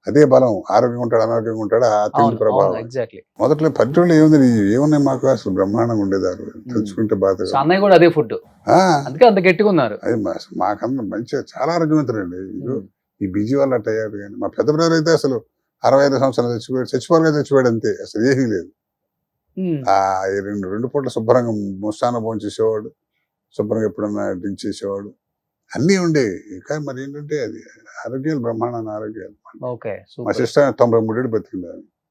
S3: అదే బలం, ఆరోగ్యంగా ఉంటాడు, అనారోగ్యంగా ఉంటాడు, ఆ తిండి ప్రభావం. మొదట్లో పల్లెటూళ్ళు ఏమున్నాయి మాకు, అసలు బ్రహ్మాండంగా ఉండేదారు, తెలుసుకుంటే బాధ.
S2: అన్నయ్య కూడా అదే ఫుడ్, అందుకే అంత గట్టిగా ఉన్నారు.
S3: అది మాకన్నా మంచిగా చాలా ఆరోగ్యవంతులండి. ఈ బిజీ వల్ల అట్ట అయ్యారు. కానీ మా పెద్ద బ్రదర్ అయితే అసలు 65 సంవత్సరాలు చచ్చిపోయాడు చచ్చిపోయాడు అంతే, అసలు ఏమీ లేదు. ఆ 2 పూట్ల శుభ్రంగా ముస్తాన భోజనం చేసేవాడు, శుభ్రంగా ఎప్పుడన్నా డ్రింక్ చేసేవాడు, అన్నీ ఉండేవి. కానీ మరి ఏంటంటే అది ఆరోగ్యాలు, బ్రహ్మాండమైన ఆరోగ్యాలు. మా సిస్టర్ 93 ఏళ్ళు బతికింది.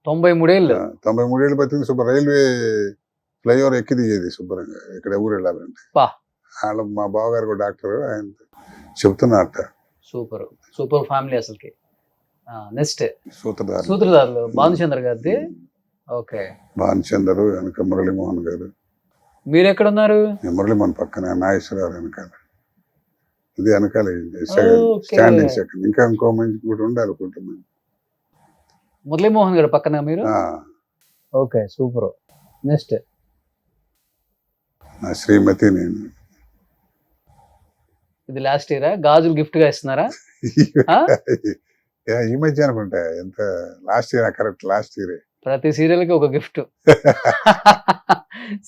S2: 93 ఏళ్ళు?
S3: 93 ఏళ్ళు బతికింది. శుభ్రం రైల్వే ఫ్లైఓవర్ ఎక్కి దిగేది శుభ్రంగా, ఇక్కడ ఊరు వెళ్ళాలంటే. వాళ్ళ మా బావగారు కూడా డాక్టర్, ఆయన చెబుతున్నట్ట.
S2: సూపర్ సూపర్ ఫ్యామిలీ అసలుకి. నెక్స్ట్
S3: సూత్రధారులు
S2: భానుచంద్ర గారిది. ఓకే.
S3: భానుచంద్ర వెనక మురళీమోహన్ గారు.
S2: మీరు ఎక్కడ ఉన్నారు?
S3: మురళీమోహన్ పక్కన, నాగేశ్వరరావు వెనకాల, ఇది వెనకాల స్టాండింగ్ సెకండ్. ఇంకా ఇంకో మంచి కూడా ఉండాలి కుటుంబం.
S2: మురళీమోహన్ గారు పక్కన మీరు? Okay, super. నెక్స్ట్
S3: నా శ్రీమతి, నేను.
S2: ఇది లాస్ట్ ఇయరా? గాజులు గిఫ్ట్ గా ఇస్తున్నారా?
S3: ఈ మధ్య అనుకుంటా, ఎంత last year, correct last year.
S2: ప్రతి సీరియల్ కి ఒక గిఫ్ట్.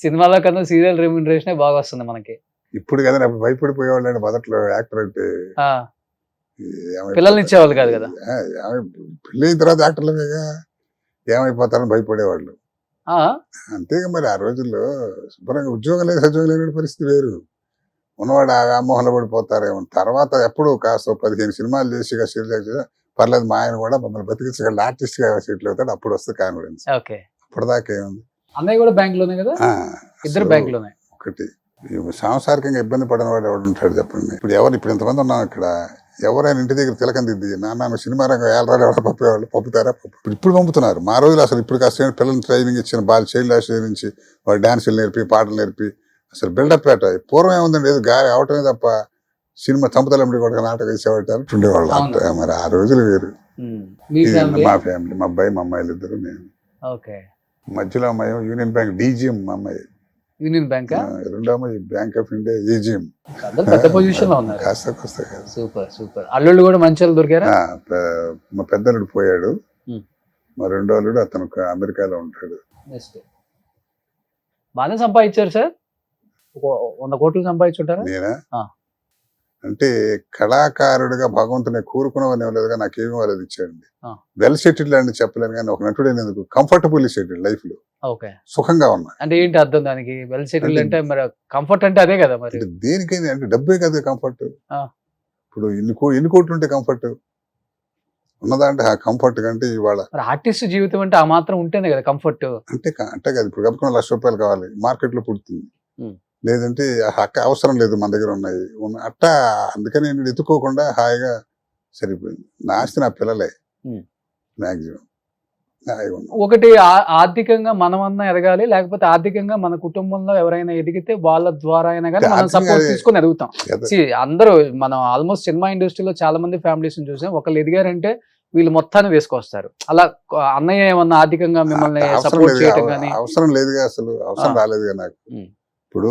S2: సినిమాలో కన్నా సీరియల్ రెమ్యూనరేషన్ బాగా వస్తుంది మనకి.
S3: ఇప్పుడు కదా, అప్పుడు భయపడిపోయేవాళ్ళు అండి మొదట్లో. యాక్టర్ అంటే
S2: పిల్లల్ని ఇచ్చేవాళ్ళు కాదు కదా,
S3: పెళ్ళి అయిన తర్వాత యాక్టర్లుగా ఏమైపోతారని భయపడేవాళ్ళు. అంతేగా మరి ఆ రోజుల్లో శుభ్రంగా ఉద్యోగం లేదు, సద్యోగం లేని పరిస్థితి వేరు. ఉన్నవాడు ఆ వ్యామోహంలో పడిపోతారేమో. తర్వాత ఎప్పుడు కాస్త 15 సినిమాలు చేసి పర్లేదు మా ఆయన కూడా మమ్మల్ని బతికించగల ఆర్టిస్ట్ గా సెటిల్ అవుతాడు, అప్పుడు వస్తుంది కాన్ఫిడెన్స్.
S2: ఓకే.
S3: అప్పటిదాకా ఏముంది.
S2: అన్నయ్య కూడా బ్యాంక్ లోనే కదా, ఇద్దరు
S3: అసలు
S2: బ్యాంక్ లోనే.
S3: ఒకటి సాంసారికంగా ఇబ్బంది పడిన వాడు ఎవడు ఉంటాడు చెప్పండి. ఇప్పుడు ఇంతమంది ఉన్నాం ఇక్కడ, ఎవరైనా ఇంటి దగ్గర తిలకం దిద్ది నాన్న సినిమా రంగం ఏళ్ళరాలు ఎవరు పంపేవాళ్ళు, పంపుతారా? ఇప్పుడు పంపుతున్నారు. మా రోజులు అసలు ఇప్పుడు కాస్త పిల్లల్ని ట్రైనింగ్ ఇచ్చిన చైల్డ్ హాస్టల్ నుంచి వాళ్ళు డాన్సులు నేర్పి పాటలు నేర్పి అసలు బిల్డప్ పెట్ట. పూర్వం ఏముందండి, ఏదో గాలి అవటమే తప్ప సినిమా చంపుతలమ్మడి కూడా నాటకం వేసేవాళ్ళు ఉండేవాళ్ళు. మరి ఆ రోజులు వేరు. మా ఫ్యామిలీ, మా అబ్బాయి మా అమ్మాయిలు ఇద్దరు, నేను. మధ్యలో అమ్మాయి యూనియన్ బ్యాంక్ డీజీఎం, మా అమ్మాయి
S2: యూనియన్ బ్యాంక్,
S3: రెండో అమ్మాయి బ్యాంక్ ఆఫ్ ఇండియా ఏజీఎం.
S2: పెద్ద పొజిషన్ లో ఉన్నారు.
S3: కాస్త
S2: సూపర్ సూపర్. అల్లుళ్ళు కూడా మంచి వాళ్ళు దొరికారా?
S3: మా పెద్దలుడు పోయాడు, మా రెండో అల్లుడు అతను అమెరికాలో ఉంటాడు.
S2: బాగానే సంపాదించారు సార్, 100 కోట్లు సంపాదించుంటారా?
S3: నేనా అంటే కళాకారుడిగా భగవంతుని కోరుకున్నవని ఇవ్వలేదుగా, నాకేమి వాళ్ళది ఇచ్చాడండి. వెల్ సెటిల్డ్ అని చెప్పలేను కానీ ఒక నటుడు ఎందుకు కంఫర్టబుల్ సెటిల్డ్ లైఫ్ లో, సుఖంగా ఉన్నా.
S2: అంటే ఏంటి అర్థం దానికి? వెల్ సెటిల్డ్ అంటే మరి కంఫర్ట్ అంటే అదే కదా. మరి
S3: దేనికైంది అంటే డబ్బే కదా కంఫర్ట్. ఇప్పుడు ఎన్ని కోట్లు ఉంటే కంఫర్ట్ ఉన్నదంటే ఆ కంఫర్ట్ కంటే ఇవాళ
S2: ఆర్టిస్ట్ జీవితం అంటే ఆ మాత్రం ఉంటేనే కదా కంఫర్ట్. అంటే
S3: కదా ఇప్పుడు కప్పుకున్న ₹1,00,000 కావాలి, మార్కెట్ లో పుడుతుంది. లేదంటే హక్క అవసరం లేదు, మన దగ్గర ఉన్నాయి అట్టా. అందుకని నేను ఎత్తుకోకుండా హాయిగా సరిపోయింది. నా ఆస్తి నా పిల్లలే మాక్సిమం.
S2: ఒకటి ఆర్థికంగా మనమన్నా ఎదగాలి, లేకపోతే ఆర్థికంగా మన కుటుంబంలో ఎవరైనా ఎదిగితే వాళ్ళ ద్వారా అయినా కానీ మనం సపోర్ట్ తీసుకొని ఎదుగుతాం. అందరూ మనం ఆల్మోస్ట్ సినిమా ఇండస్ట్రీలో చాలా మంది ఫ్యామిలీస్ చూసాం, ఒకళ్ళు ఎదిగారంటే వీళ్ళు మొత్తాన్ని వేసుకొస్తారు. అలా అన్నయ్య ఏమన్నా ఆర్థికంగా మిమ్మల్ని సపోర్ట్ చేయటం కానీ?
S3: అవసరం లేదుగా, అసలు అవసరం రాలేదుగా నాకు. ఇప్పుడు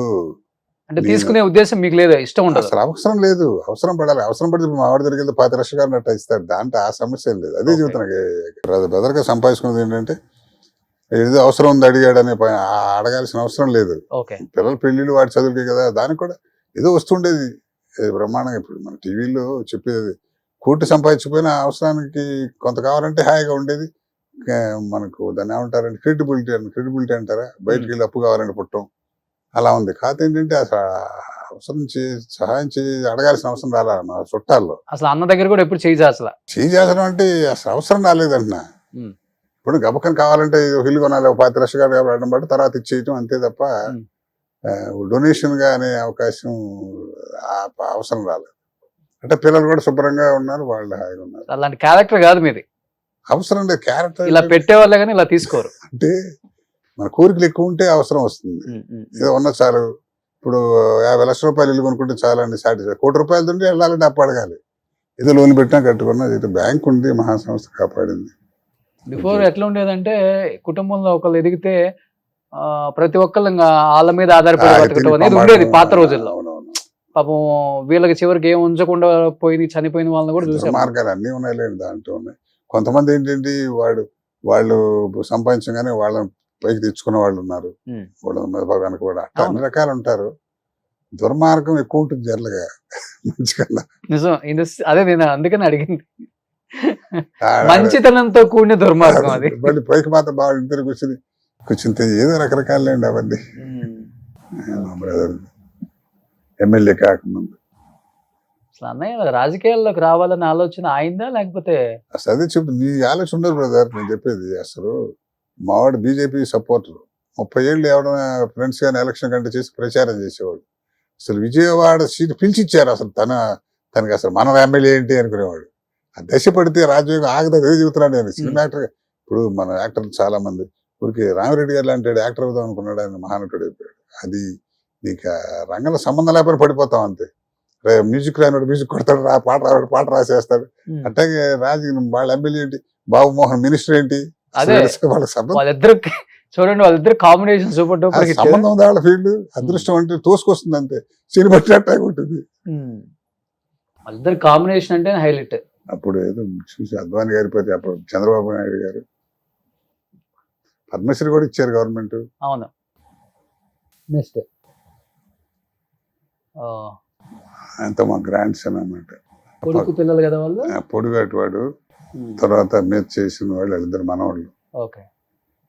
S2: అంటే తీసుకునే ఉద్దేశం మీకు లేదా? ఇష్టం ఉండదు
S3: అసలు, అవసరం లేదు. అవసరం పడాలి, అవసరం పడితే మా వాడి దగ్గరికి 10 లక్షలు అన్నట్టు ఇస్తాడు, దాంట్లో ఆ సమస్య లేదు. అదే చెబుతున్నాను, బ్రదర్గా సంపాదించుకున్నది ఏంటంటే ఏదో అవసరం ఉంది అడిగాడు అనే అడగాల్సిన అవసరం లేదు. పిల్లల పెళ్లిళ్ళు వాడి చదువులకి కదా, దానికి కూడా ఏదో వస్తుండేది బ్రహ్మాండంగా. ఇప్పుడు మన టీవీలో చెప్పేది కోటి సంపాదించిపోయిన అవసరానికి కొంత కావాలంటే హాయిగా ఉండేది. మనకు దాన్ని ఏమంటారంటే క్రెడిబిలిటీ అంటారా, బయటికి వెళ్ళి అప్పు కావాలని పుట్టడం అలా ఉంది. కాదు ఏంటంటే అసలు అవసరం సహాయం అడగాల్సిన అవసరం రాలా మా చుట్టాల్లో.
S2: అసలు అన్న దగ్గర కూడా ఎప్పుడు చేయాల్సిన
S3: అంటే అసలు అవసరం రాలేదంటున్నా. ఇప్పుడు గబకం కావాలంటే ఇల్లు కొనాలి, 10 లక్షలు అడగడం బట్టి తర్వాత ఇచ్చేయటం అంతే తప్ప డొనేషన్ గా అనే అవకాశం అవసరం రాలేదు. అంటే పిల్లలు కూడా శుభ్రంగా ఉన్నారు, వాళ్ళు హాయిగా ఉన్నారు.
S2: అలాంటి క్యారెక్టర్ కాదు మీది.
S3: అవసరం లేదు క్యారెక్టర్,
S2: ఇలా పెట్టేవాళ్ళే కానీ ఇలా తీసుకోరు.
S3: అంటే మన కోరికలు ఎక్కువ ఉంటే అవసరం వస్తుంది. ఏదో ఉన్న చాలు. ఇప్పుడు 50 లక్షల రూపాయలు ఇల్లు కొనుక్కుంటే చాలా అండి సాటిస్ఫై. ₹1,00,00,000 తింటే వెళ్ళాలంటే అప్పు అడగాలి. ఏదో లోన్ పెట్టినా కట్టుకున్నా, ఏదో బ్యాంక్ ఉంది, మహాసంస్థ కాపాడింది.
S2: బిఫోర్ ఎట్లా ఉండేదంటే కుటుంబంలో ఒకళ్ళు ఎదిగితే ప్రతి ఒక్కళ్ళు వాళ్ళ మీద ఆధారపడి బతకడం అనేది ఉండేది పాత రోజుల్లో. పాపం వీళ్ళకి చివరికి ఏం ఉంచకుండా చనిపోయిన వాళ్ళని కూడా చూసాం.
S3: మార్గాలు అన్నీ ఉన్నాయిలేండి, దాంట్లో ఉన్నాయి. కొంతమంది ఏంటంటే వాళ్ళు సంపాదించగానే వాళ్ళని పైకి తెచ్చుకున్న వాళ్ళు ఉన్నారు, వెనక కూడా అట్లా అన్ని రకాలు ఉంటారు. దుర్మార్గం ఎక్కువ ఉంటుంది జనరల్గా మంచికన్నా.
S2: నిజం, అదే నేను అందుకని అడిగింది. మంచితనంతో కూడిన దుర్మార్గం అది.
S3: మళ్ళీ పైకి మాత్రం బాగా ఇద్దరు కూర్చుని ఏదో రకరకాలండి అవన్నీ. మా బ్రదర్ ఎమ్మెల్యే కాకముందు
S2: అసలు అన్నయ్య రాజకీయాల్లోకి రావాలని ఆలోచన ఆయిందా లేకపోతే?
S3: అసలు అదే చెప్తుంది, నీ ఆలోచన ఉండదు బ్రదర్. నేను చెప్పేది అసలు మావాడు బీజేపీ సపోర్టర్. 30 ఏళ్ళు ఎవరైనా ఫ్రెండ్స్ కానీ ఎలక్షన్ కంటే చేసి ప్రచారం చేసేవాడు. అసలు విజయవాడ సీట్ పిలిచిచ్చారు. అసలు తనకి అసలు మన ఎమ్మెల్యే ఏంటి అనుకునేవాడు. ఆ దశ పడితే రాజయోగం ఆగదా చెబుతున్నాడు నేను. సినిమా యాక్టర్, ఇప్పుడు మన యాక్టర్లు చాలా మంది ఊరికి రామిరెడ్డి గారు లాంటి యాక్టర్ అవుదాం అనుకున్నాడు, ఆయన మహానటుడు అయిపోయాడు. అది నీకు రంగంలో సంబంధం లేకపోతే పడిపోతాం అంతే. మ్యూజిక్ రానివాడు మ్యూజిక్ కొడతాడు, పాట రాసేస్తాడు. అట్లాగే వాళ్ళ ఎమ్మెల్యే ఏంటి, బాబు మోహన్ మినిస్టర్ ఏంటి,
S2: చూడండి వాళ్ళిద్దరు కాంబినేషన్ సూపర్ డూపర్ హిట్.
S3: సంబంధం ఉంది వాళ్ళ ఫీల్డ్. అదృష్టం అంటే తోసుకొస్తుంది అంతే, సినిమా పట్టినట్టే ఉంటుంది.
S2: వాళ్ళిద్దరు కాంబినేషన్ అంటే హైలైట్.
S3: అప్పుడు ఏదో చూసి అద్వాని గారి పోతే అప్పుడు చంద్రబాబు నాయుడు గారు పద్మశ్రీ కూడా ఇచ్చారు గవర్నమెంట్.
S2: అవును. నెక్స్ట్
S3: అంత మా గ్రాండ్ సన్ అన్నమాట.
S2: కొడుకు పిల్లలు కదా వాళ్ళు.
S3: పొడుగాటి వాడు, తర్వాత మీద చేసిన వాళ్ళు వాళ్ళిద్దరు మనవాళ్ళు.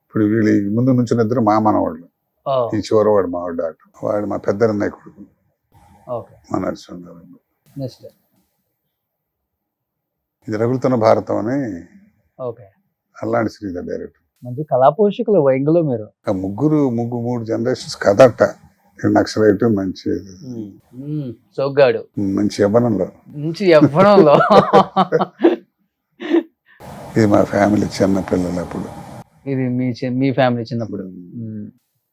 S3: ఇప్పుడు వీళ్ళు ముందు నుంచి ఇద్దరు మా మనవాళ్ళు. ఈ చివరవాడు మావాడు డాక్టర్, వాడు మా పెద్దన్నయ్య కొడుకు, మా నరసింహారావు. ఇది రగులుతున్న భారతం అని
S2: ఓకే.
S3: అల్లాంటి శ్రీధర్ డైరెక్టర్.
S2: మంచి కళా పోషకులు వైంగులో మీరు.
S3: ఆ మూడు జనరేషన్స్ కథట. నక్సలైట్ మంచి
S2: సోగ్గాడు
S3: మంచి యవ్వనంలో.
S2: మంచి యవ్వనంలో.
S3: ఇది మా ఫ్యామిలీ చిన్న పిల్లలు అప్పుడు.
S2: ఇది మీ ఫ్యామిలీ చిన్నప్పుడు.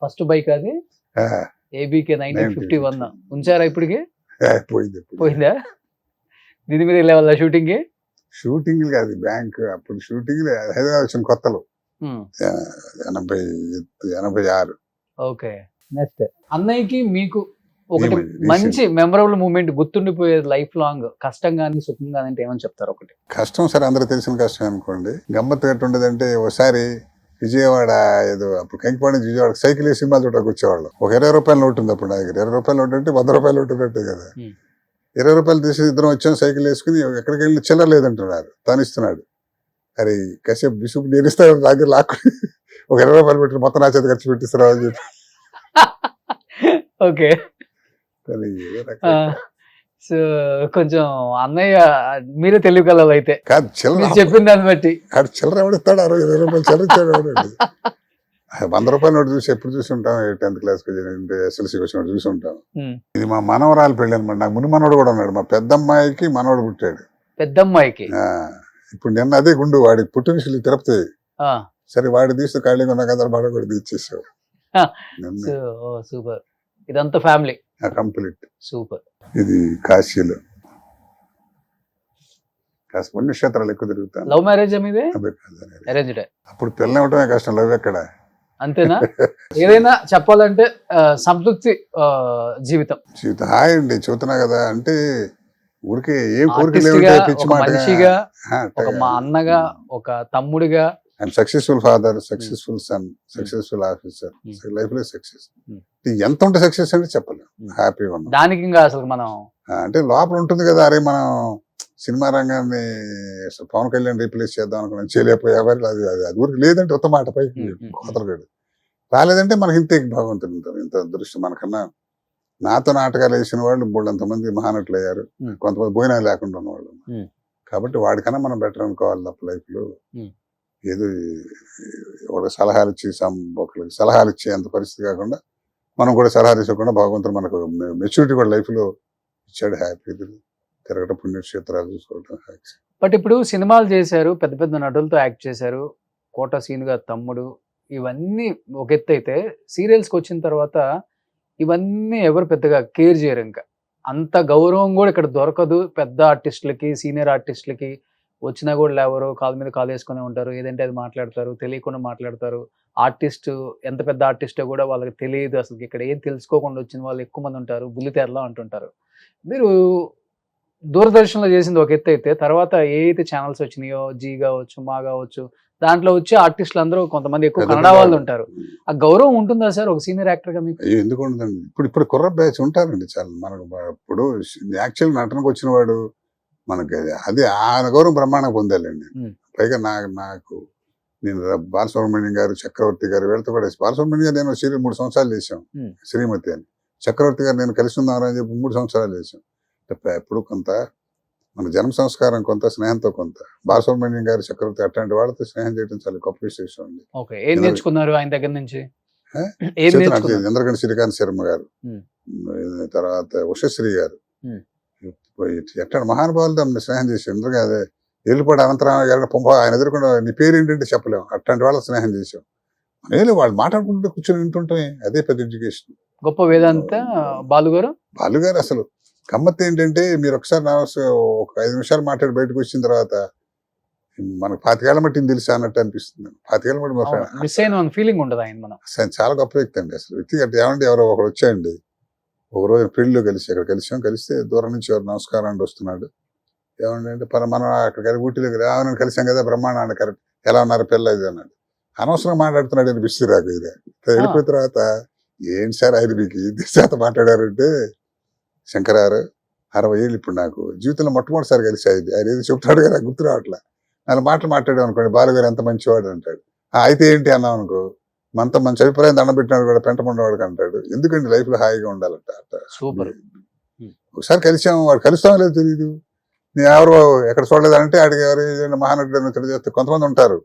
S2: ఫస్ట్ బైక్ అది
S3: ఆ,
S2: ఏబీకే 1951 ఉంచారా ఇప్పటికి?
S3: పోయింది.
S2: పోయిందా? దీని మీద వెళ్ళేవాళ్ళ షూటింగ్ కి?
S3: షూటింగ్ కాదు, బ్యాంక్ అప్పుడు షూటింగ్ హైదరాబాద్ వచ్చిన కొత్తలో 86.
S2: ఓకే. నెక్స్ట్ అన్నయ్యకి మీకు ఒకటి
S3: ఏమండి,
S2: మంచి మెమరబుల్ మూమెంట్ గుర్తుండిపోయేది లైఫ్ లాంగ్, కష్టం గానీ సుఖం గానీ అంటే ఏమని చెప్తారు? ఒకటి
S3: కష్టం సరే అందరూ తెలిసిన కష్టం అనుకోండి. గమ్మత్తు ఎట్టు ఉండదంటే ఒకసారి విజయవాడ ఏదో అప్పుడు కంకిపాడు నుంచి విజయవాడ సైకిల్ వేసి సినిమా చూడడానికి వచ్చేవాళ్ళం. ఒక 20 రూపాయల నోటు ఉంది అప్పుడు నా దగ్గర. 20 రూపాయల నోటు అంటే 100 రూపాయల నోటు ఉన్నట్టే కదా. 20 రూపాయలు తీసి ఇద్దరం వచ్చాం, సైకిల్ వేసుకుని ఎక్కడికి వెళ్ళి చిల్లర లేదంటున్నారు, తను ఇస్తున్నాడు. అరే కాసేపు బిసుపు నేను ఇస్తాను దగ్గర లాక్కుని ఒక 20 రూపాయలు పెట్టి మొత్తం నా చేత ఖర్చు పెట్టిస్తారా అని చెప్పి.
S2: ఓకే.
S3: కానీ ఏదో రకం.
S2: సో కొంచెం అన్నయ్య మీరే తెలియగలవు అయితే
S3: కాదు చిల్లర
S2: మీరు చెప్పిన దాన్ని బట్టి.
S3: ఆడు చిల్లర ఎవడిస్తాడు? 20 రూపాయలు చిల్లర ఇచ్చాడు ఎవడండి? 100 రూపాయల నోటు చూసి ఎప్పుడు చూసి ఉంటాం, 10th క్లాస్కి SLCకి వచ్చినప్పుడు చూసి ఉంటాం. ఇది మా మనవరాలు పెళ్ళి అనమాట. నాకు ముని మనవడు కూడా ఉన్నాడు. మా పెద్దమ్మాయికి మనవడు పుట్టాడు.
S2: పెద్దమ్మాయికి
S3: ఇప్పుడు నిన్న అదే గుండు వాడికి పుట్టినరోజు తిరుపతి. సరే వాడి తీస్తూ ఖాళీగా ఉన్న కదా బాడ కూడా తీసేసావు.
S2: సూపర్. ఇదంతా ఫ్యామిలీ
S3: కంప్లీట్.
S2: సూపర్.
S3: ఇది కాశీలో కాస్త పుణ్యక్షేత్రాలు ఎక్కువ తిరుగుతాను.
S2: లవ్ మ్యారేజ్ మీదే? అరేంజ్డ్.
S3: అప్పుడు పిల్లలు ఇవ్వటమే కష్టం, లవ్ ఎక్కడ.
S2: అంతేనా? ఏదైనా చెప్పాలంటే సంతృప్తి జీవితం.
S3: హాయ్ అండి చెబుతున్నా కదా. అంటే ఊరికే ఏం కోరిక
S2: ఆర్టిస్ట్ గా,
S3: పిచ్చి
S2: ఒక
S3: మాట.
S2: మనిషిగా, ఒక మా అన్నగా, ఒక తమ్ముడిగా.
S3: I'm successful father, successful son, successful officer, life లో సక్సెస్. ఎంత ఉంటే సక్సెస్ అంటే చెప్పలేము. హ్యాపీగా ఉన్నాం
S2: దానికి ఇంకా అసలు మనం
S3: అంటే లోపల ఉంటుంది కదా. అరే మనం సినిమా రంగాన్ని అసలు పవన్ కళ్యాణ్ రీప్లేస్ చేద్దాం అనుకున్నాం, చేయలేకపోయేవారు. అది అది ఊరికి లేదంటే ఉత్త మాట పైకి కోతలుగాడు రాలేదంటే మనకి ఇంతే భగవంతుడు ఉంటారు. ఇంత దృష్టి మనకన్నా. నాతో నాటకాలు వేసిన వాళ్ళు బోళ్ళంతమంది మహానటులు అయ్యారు, కొంతమంది భోజనాలు లేకుండా ఉన్నవాళ్ళు. కాబట్టి వాడికన్నా మనం బెటర్ అనుకోవాలి తప్ప లైఫ్ లో. ఏదో ఒక సలహాలు ఇచ్చి ఒకరికి సలహాలు ఇచ్చే అంత పరిస్థితి కాకుండా మనం కూడా సలహాలు ఇవ్వకుండా భగవంతుడు మనకు మెచ్యూరిటీ కూడా లైఫ్ లో ఇచ్చాడు. హ్యాపీ తిరగటం, పుణ్యక్షేత్రాలు చూసుకోవటం.
S2: బట్ ఇప్పుడు సినిమాలు చేశారు, పెద్ద పెద్ద నటులతో యాక్ట్ చేశారు, కోట సీన్ గారి తమ్ముడు, ఇవన్నీ ఒక ఎత్తు అయితే సీరియల్స్కి వచ్చిన తర్వాత ఇవన్నీ ఎవరు పెద్దగా కేర్ చేయరు. ఇంకా అంత గౌరవం కూడా ఇక్కడ దొరకదు. పెద్ద ఆర్టిస్టులకి, సీనియర్ ఆర్టిస్టులకి వచ్చినా కూడా లేవరు, కాలు మీద కాలు వేసుకునే ఉంటారు, ఏదంటే అది మాట్లాడతారు, తెలియకుండా మాట్లాడతారు. ఆర్టిస్ట్ ఎంత పెద్ద ఆర్టిస్టో కూడా వాళ్ళకి తెలియదు. అసలు ఇక్కడ ఏం తెలుసుకోకుండా వచ్చిన వాళ్ళు ఎక్కువ మంది ఉంటారు, బుల్లితెరలో అంటుంటారు. మీరు దూరదర్శన్లో చేసింది ఒక ఎత్తు అయితే, తర్వాత ఏ అయితే ఛానల్స్ వచ్చినాయో, జీ కావచ్చు, మా కావచ్చు, దాంట్లో వచ్చే ఆర్టిస్టులు అందరూ కొంతమంది ఎక్కువ కన్నడ వాళ్ళు ఉంటారు. ఆ గౌరవం ఉంటుందా సార్ ఒక సీనియర్ యాక్టర్ గా మీకు?
S3: ఎందుకు ఉండదండి. ఇప్పుడు కుర్ర బ్యాచ్ ఉంటారండి చాలా. మనకు ఇప్పుడు యాక్చువల్ నటనకు వచ్చిన వాడు మనకి అది ఆ గౌరవం బ్రహ్మాండంగా పొందాలండి. పైగా నాకు నేను బాలసుబ్రహ్మణ్యం గారు, చక్రవర్తి గారు వీళ్ళతో కూడా, బాలసుబ్రహ్మణ్యం గారు నేను సీరియల్ 3 సంవత్సరాలు చేసాం, శ్రీమతి అని. చక్రవర్తి గారు నేను కలిసి ఉందామని చెప్పి 3 సంవత్సరాలు చేసాం. ఎప్పుడు కొంత మన జన్మ సంస్కారం, కొంత స్నేహంతో కొంత. బాలసుబ్రహ్మణ్యం గారు, చక్రవర్తి అట్లాంటి వాళ్ళతో స్నేహం చేయడం చాలా గొప్ప విశేషం అండి.
S2: ఏం నేర్చుకున్నారు ఆయన దగ్గర నుంచి?
S3: చంద్రగండి శ్రీకాంత్ శర్మ గారు, తర్వాత ఉషశ్రీ గారు, ఎట్లా మహానుభావులతో స్నేహం చేసి ఎందుకంటే అదే వెళ్ళిపోయి అనంతరామ గారు పంప ఆయన ఎదుర్కొంటే నీ పేరు ఏంటంటే చెప్పలేము. అట్లాంటి వాళ్ళ స్నేహం చేసాం. నేను వాళ్ళు మాట్లాడుకుంటూ కూర్చొని వింటుంటామే, అదే పెద్ద ఎడ్యుకేషన్.
S2: గొప్ప వేదాంత బాలుగారు
S3: అసలు గమ్మత్తు ఏంటంటే మీరు ఒకసారి ఒక 5 నిమిషాలు మాట్లాడి బయటకు వచ్చిన తర్వాత మనకు 25 ఏళ్ల మట్టిని తెలిసి అన్నట్టు అనిపిస్తుంది. 25 ఏళ్ల మట్టి
S2: మిస్ అయిన ఫీలింగ్ ఉండదు ఆయన. మనం
S3: చాలా గొప్ప వ్యక్తి అండి. అసలు వ్యక్తిగత ఏమంటే ఎవరో ఒకరు వచ్చాయండి, ఒకరోజు పెళ్లిలో అక్కడ కలిస్తే దూరం నుంచి ఎవరు నమస్కారం అండి వస్తున్నాడు, ఏమండి అంటే మనం అక్కడ ఊటీలో కలిసాం కదా బ్రహ్మాండ కరెక్ట్, ఎలా ఉన్నారు పిల్ల ఇది అన్నాడు. అనవసరంగా మాట్లాడుతున్నాడు అని బిస్తి రాకు. ఇది వెళ్ళిపోయిన తర్వాత ఏంటి సార్ ఆయన మీకు ఇది శాత మాట్లాడారంటే, శంకరారు 60 ఏళ్ళు ఇప్పుడు నాకు జీవితంలో మొట్టమొదటిసారి కలిసి ఆయన ఏదో చెప్తాడు కదా గుర్తు రావట్లా. నాలుగు మాటలు మాట్లాడాం అనుకోండి, బాలుగారు ఎంత మంచివాడు అంటాడు. అయితే ఏంటి అన్నాం అనుకో, మనతో మంచి అభిప్రాయం దండం పెట్టినాడు కూడా పెంటమండవాడికి అంటాడు. ఎందుకంటే లైఫ్ లో హాయిగా ఉండాలంట.
S2: సూపర్.
S3: ఒకసారి కలిసాము, వాడు కలుస్తామో లేదో తెలియదు. నేను ఎవరు ఎక్కడ చూడలేదంటే ఆడికి ఎవరు మహానటుడు ఇతడు చేస్తే కొంతమంది ఉంటారు.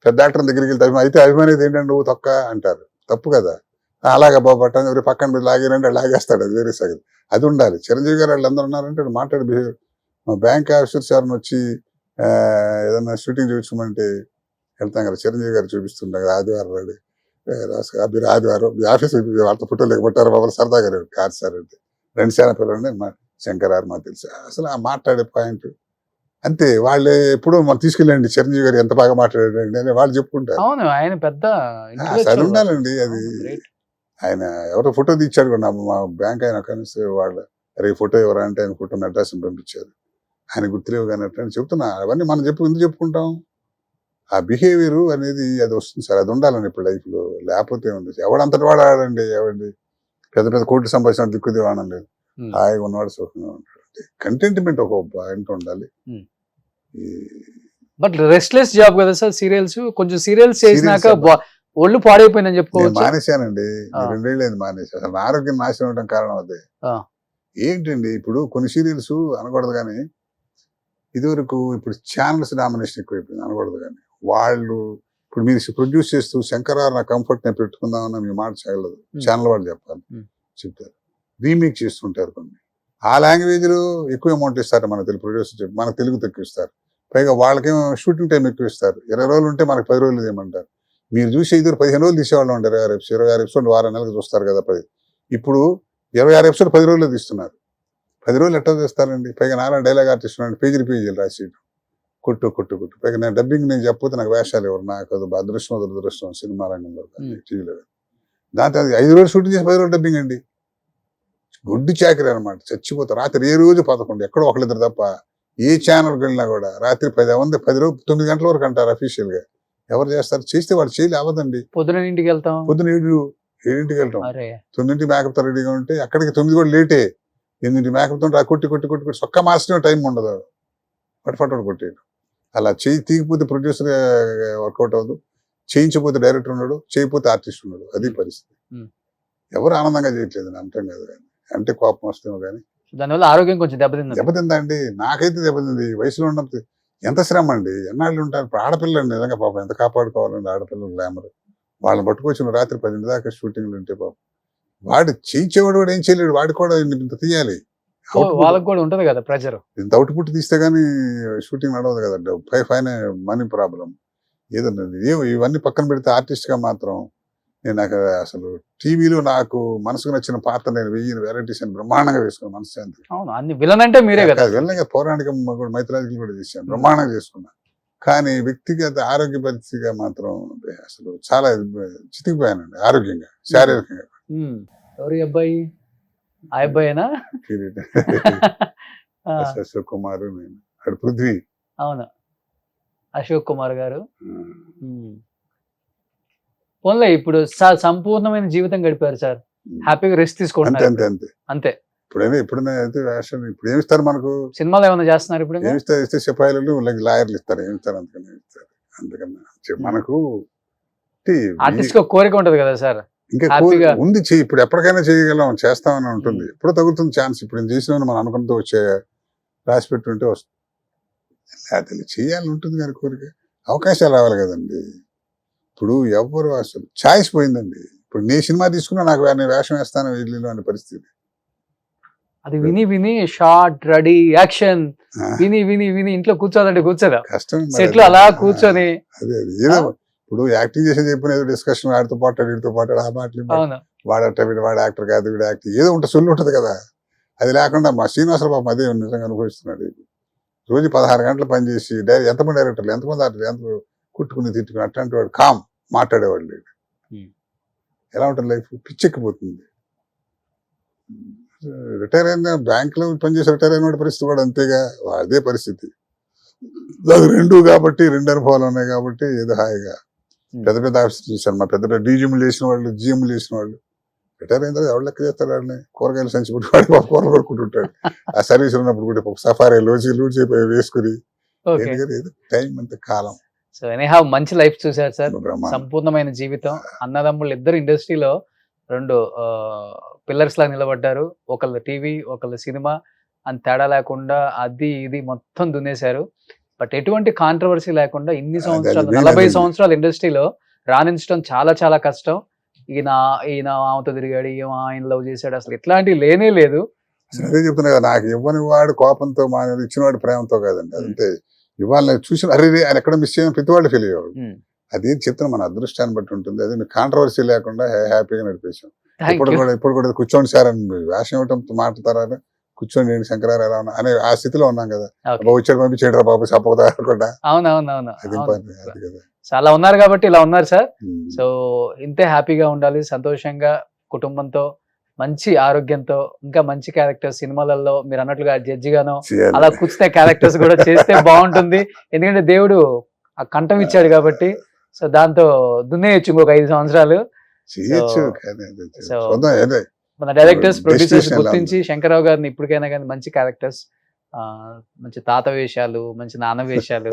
S3: పెద్ద యాక్టర్ దగ్గరికి వెళ్తే అయితే అభిమాని ఏంటంటే నువ్వు తొక్క అంటారు. తప్పు కదా. అలాగే బాబు అట్ట ఎవరి పక్కన మీరు లాగారంటే లాగేస్తాడు, అది వేరే సంగతి. అది ఉండాలి. చిరంజీవి గారు వాళ్ళు అందరూ ఉన్నారంటే మాట్లాడి బిహేవ్. మా బ్యాంక్ ఆఫీసర్స్ ఎవరిని వచ్చి ఏదన్నా షూటింగ్ చూపించమంటే వెళ్తాం కదా, చిరంజీవి గారు చూపిస్తుంటాం కదా, ఆదివారం రాడు మీరు ఆదివారం మీ ఆఫీస్ వాళ్ళతో ఫోటో లేకపోతారు బాబు సరదా గారు కాదు సార్ అంటే 2 శాతం పిల్లలు మా శంకర్ ఆరు మాకు తెలుసు. అసలు ఆ మాట్లాడే పాయింట్ అంతే. వాళ్ళు ఎప్పుడు మనం తీసుకెళ్ళండి చిరంజీవి గారు ఎంత బాగా మాట్లాడారండి అని వాళ్ళు చెప్పుకుంటారు.
S2: అవును, ఆయన పెద్ద
S3: అది ఉండాలండి. అది ఆయన ఎవరో ఫోటో తీర్చాడు కూడా మా బ్యాంక్ ఆయన కనిస్తే వాళ్ళు అరే ఫోటో ఎవరా అంటే ఆయన ఫోటో మెడ్రాస్ పంపించారు. ఆయన గుర్తులేవు కానీ అట్లా చెప్తున్నా. అవన్నీ మనం ఎందుకు చెప్పుకుంటాం? ఆ బిహేవియర్ అనేది అది వస్తుంది సార్. అది ఉండాలండి ఇప్పుడు లైఫ్ లో. లేకపోతే ఉంది ఎవడంతటి వాడు ఆడండి. ఎవడి పెద్ద పెద్ద కోట్లు సంపాదించిన దిక్కు దివాణం లేదు. హాయిగా ఉన్నవాడు సుఖంగా ఉంటాడు. కంటెంట్మెంట్ ఒక పాయింట్ ఉండాలి.
S2: బట్ రెస్ట్లెస్ జాబ్ కదా సార్ సీరియల్స్. కొంచెం సీరియల్స్ చేసినాక ఒళ్ళు పాడైపోయిందని చెప్పుకోవచ్చు.
S3: మానేశానండి, 2 ఏళ్ళు అయింది మానేసి. అసలు నారోగ్యం నాశనం అవడం కారణం అదే. ఏంటండి ఇప్పుడు కొన్ని సీరియల్స్ అనకూడదు కానీ ఇదివరకు ఇప్పుడు ఛానల్స్ డామినేషన్ ఎక్కువైపోయింది అనకూడదు కానీ వాళ్ళు ఇప్పుడు మీరు ప్రొడ్యూస్ చేస్తూ శంకరారు నా కంఫర్ట్ నేను పెట్టుకుందామన్నా మీ మాట చేయలేదు. ఛానల్ వాళ్ళు చెప్పాలి చెప్తారు. రీమేక్ చేస్తుంటారు కొన్ని. ఆ లాంగ్వేజ్ లో ఎక్కువ అమౌంట్ ఇస్తారు మన తెలుగు ప్రొడ్యూసర్, మన తెలుగు తక్కువ ఇస్తారు. పైగా వాళ్ళకేమో షూటింగ్ టైం ఎక్కువ ఇస్తారు. 20 రోజులు ఉంటే మనకు 10 రోజులు ఏమంటారు. మీరు చూసి ఇద్దరు 15 రోజులు తీసేవాళ్ళు ఉంటారు. 26 ఎపిసోడ్ వారం నెలలకు చూస్తారు కదా 10. ఇప్పుడు 26 ఎపిసోడ్ 10 రోజుల్లో తీస్తున్నారు. 10 రోజులు ఎట్లా చేస్తారండి. పైగా నాన్న డైలాగ్ ఆర్టిస్ట్ పేజీలు రాసి కొట్టు. పైగా నేను డబ్బింగ్ నేను చెప్పకపోతే నాకు వేషాలు ఎవరు. నాకు అది అదృష్టం సినిమా రంగంలో టీవీలో. దాంతో 5 రోజులు షూటింగ్ చేసి 10 రోజులు డబ్బింగ్ అండి. గుడ్డి చాకరీ అనమాట. చచ్చిపోతారు. రాత్రి ఏ రోజు 11 ఎక్కడో ఒకళ్ళిద్దరు తప్ప ఏ ఛానల్కి వెళ్ళినా కూడా రాత్రి 10 రోజులు 9 గంటల వరకు అంటారు అఫీషియల్ గా. ఎవరు చేస్తారు? చేస్తే వాళ్ళు చేయలే అవ్వదండి.
S2: పొద్దున ఇంటికి వెళ్తాం,
S3: పొద్దున 7ంటికి వెళ్తాం, 9ంటికి మేకప్ తో రెడీగా ఉంటే అక్కడికి 9 కూడా లేటే. 8ంటికి మేకప్ తో కొట్టి సొక్క మార్చడం టైం ఉండదు. పట్టుపట్టు కొట్టేయడం. అలా తీగిపోతే ప్రొడ్యూసర్ వర్కౌట్ అవ్వదు, చేయించకపోతే డైరెక్టర్ ఉన్నాడు, చేయకపోతే ఆర్టిస్ట్ ఉన్నాడు. అది పరిస్థితి. ఎవరు ఆనందంగా చేయట్లేదు అంటాం కదా. అంటే కోపం వస్తేమో కానీ
S2: దానివల్ల ఆరోగ్యం కొంచెం
S3: దెబ్బతిందండి. నాకైతే దెబ్బతింది. వయసులో ఉన్నప్పుడు ఎంత శ్రమ అండి. ఎన్నాళ్ళు ఉంటారు. ఇప్పుడు ఆడపిల్లలు నిజంగా పాపం ఎంత కాపాడుకోవాలండి. ఆడపిల్లలు గ్లామర్ వాళ్ళని పట్టుకొచ్చిన రాత్రి 10 దాకా షూటింగ్లు ఉంటే పాపం వాడు చేయించేవాడు కూడా ఏం చేయలేడు. వాడు కూడా ఇంత తీయాలి.
S2: వాళ్ళకి కూడా ఉంటది కదా ప్రెషర్.
S3: ఇంత అవుట్పుట్ తీస్తే గానీ షూటింగ్ నడవదు కదండి. పైన మనీ ప్రాబ్లం ఏదన్నా. ఇవన్నీ పక్కన పెడితే ఆర్టిస్ట్ గా మాత్రం నేను నాకు అసలు టీవీలో నాకు మనసుకు నచ్చిన పాత్ర నేను 1000 వెరైటీస్ అని బ్రహ్మాండంగా వేసుకున్నాను. మనశ్శాంతి.
S2: అవును, అన్ని విలన్ అంటే మీరే కదా.
S3: విలన్ పౌరాణిక మైథలాజికల్ కూడా చేశాను, బ్రహ్మాండంగా చేసుకున్నా. కానీ వ్యక్తిగత ఆరోగ్య పరిస్థితిగా మాత్రం అసలు చాలా చితికిపోయానండి. ఆరోగ్యంగా, శారీరకంగా.
S2: ఎవరి అబ్బాయి? ఆ అబ్బాయినా?
S3: అశోక్ కుమార్, నేను అక్కడ పృథ్వీ.
S2: అవును, అశోక్ కుమార్ గారు. పోన్లే, ఇప్పుడు సంపూర్ణమైన జీవితం గడిపారు సార్. హ్యాపీగా రెస్ట్ తీసుకుంటారు. అంతే.
S3: ఎప్పుడైనా అయితే వేషం ఇప్పుడు ఏమి ఇస్తారు మనకు?
S2: సినిమాలు ఏమైనా చేస్తున్నారు ఇప్పుడు?
S3: ఇస్తే సిపాయిలు లాయర్లు ఇస్తారు. ఏమి ఇస్తారు? అందుకని మనకు
S2: ఆర్టిస్ట్ కి కోరిక ఉంటది కదా సార్.
S3: ఇంకా ఉంది. ఇప్పుడు ఎప్పటికైనా చేయగలం, చేస్తామని ఉంటుంది. ఎప్పుడు తగ్గుతుంది ఛాన్స్. ఇప్పుడు నేను చేసిన మనం అనుకుంటూ వచ్చే రాసి పెట్టుంటే వస్తుంది. చేయాలని ఉంటుంది కానీ కోరిక, అవకాశాలు రావాలి కదండి. ఇప్పుడు ఎవరు అసలు ఛాయిస్ పోయిందండి. ఇప్పుడు నీ సినిమా తీసుకున్నా నాకు నేను వేషం వేస్తాను ఇల్లు అనే పరిస్థితి.
S2: అది విని షార్ట్ రెడీ యాక్షన్ విని ఇంట్లో కూర్చోదంటే కూర్చోదా?
S3: కష్టం.
S2: సెట్ లో అలా కూర్చొని
S3: అదే ఏదో ఇప్పుడు యాక్టింగ్ చేసేది చెప్పిన ఏదో డిస్కషన్ వాడితో పాటు వీడితో పాటు ఆ మాటలు వాడట వీడు వాడు యాక్టర్ కాదు వీడు యాక్టింగ్ ఏదో ఉంటుంది, సొల్లు ఉంటుంది కదా. అది లేకుండా మా శ్రీనివాసరావు పాపం అదే నిజంగా అనుభవిస్తున్నాడు. రోజు 16 గంటలు పనిచేసి ఎంతమంది డైరెక్టర్లు, ఎంతమంది ఆర్టిస్టులు, ఎంత కుట్టుకుని తిట్టుకుని అట్లాంటి వాడు కామ్ మాట్లాడేవాడు లేడు. ఎలా ఉంటుంది లైఫ్? పిచ్చెక్కిపోతుంది. రిటైర్ అయిన బ్యాంకులో పనిచేసి రిటైర్ అయిన పరిస్థితి కూడా అంతేగా. అదే పరిస్థితి. అది 2 కాబట్టి 2 అనుభవాలు ఉన్నాయి కాబట్టి ఏదో హాయిగా పెద్ద పెద్ద ఆఫీసులు చూశాను. మా పెద్ద పెద్ద డీజీఎంలు చేసిన వాళ్ళు, జిఎంలు చేసిన వాళ్ళు రిటైర్ అయిన తర్వాత ఎవరు లెక్క చేస్తాడు? వాళ్ళని కూరగాయలు సంచి పెట్టి వాడి కూరలు కొట్టుకుంటుంటాడు. ఆ సర్వీస్ ఉన్నప్పుడు కూడా సఫారీ లూడ్ చేయి వేసుకుని టైం అంత కాలం.
S2: సో ఎనీహౌ మంచి లైఫ్ చూశారు సార్. సంపూర్ణమైన జీవితం. అన్నదమ్ముళ్ళు ఇద్దరు ఇండస్ట్రీలో 2 పిల్లర్స్ లాగా నిలబడ్డారు. ఒకళ్ళు టీవీ, ఒకళ్ళు సినిమా. అని తేడా లేకుండా అది ఇది మొత్తం దున్నేశారు. బట్ ఎటువంటి కాంట్రవర్సీ లేకుండా ఇన్ని
S3: అది
S2: సంవత్సరాలు
S3: main
S2: 40
S3: అదండి.
S2: సంవత్సరాలు ఇండస్ట్రీలో రాణించడం చాలా చాలా కష్టం. ఈయన ఆమెతో తిరిగాడు, ఈమె ఆయన లవ్ చేశాడు, అసలు ఇట్లాంటివి లేనే లేదు.
S3: అసలు అదే చెప్తున్నా కదా, నాకు ఇవ్వని వాడు కోపంతో మా ఇచ్చిన వాడు ప్రేమతో కాదండి. అదంతే. ఇవాళ నేను చూసిన అరే ఆయన ఎక్కడ మిస్ చేయని ప్రతి వాళ్ళు ఫీల్ అయ్యేవాడు.
S2: ఉమ్.
S3: అది చెప్తున్నా, మన అదృష్టాన్ని బట్టి ఉంటుంది. అది మీకు కాంట్రవర్సీ లేకుండా హ్యాపీగా నడిపేశాం.
S2: Thank
S3: ఇప్పుడు
S2: you.
S3: కూడా కూర్చోండి సార్ అని వేషం ఇవ్వటం మాట్లాడతారా, కూర్చోండి ఏంటి శంకరారు ఎలా ఉన్నా అనే ఆ స్థితిలో ఉన్నాం కదా.
S2: Okay.
S3: బాబు వచ్చాడు పంపించేయడరా బాబు చెప్పకుండా అనుకుంటా.
S2: అవునవునవును.
S3: అది
S2: అవును.
S3: అది కదా.
S2: చాలా ఉన్నారు కాబట్టి ఇలా ఉన్నారు సార్.
S3: ఉమ్.
S2: సో ఇంతే హ్యాపీగా ఉండాలి, సంతోషంగా కుటుంబంతో మంచి ఆరోగ్యంతో ఇంకా మంచి క్యారెక్టర్స్ సినిమాలలో మీరు అన్నట్లుగా జడ్జి గానో
S3: చేయాలి.
S2: అలా కూర్చునే క్యారెక్టర్స్ కూడా చేస్తే బాగుంటుంది. ఎందుకంటే దేవుడు ఆ కంఠం ఇచ్చాడు కాబట్టి, సో దాంతో దున్నేయచ్చు ఇంకొక 5 సంవత్సరాలు.
S3: చేయొచ్చు కానీ అది
S2: so-
S3: చూద్దాం. అదే
S2: మన డైరెక్టర్స్ ప్రొడ్యూసర్స్
S3: Destination ఎలా
S2: గుర్తించి శంకర్రావు గారిని ఇప్పటికైనా కానీ మంచి క్యారెక్టర్స్, మంచి తాత వేషాలు, మంచి నాన్న వేషాలు,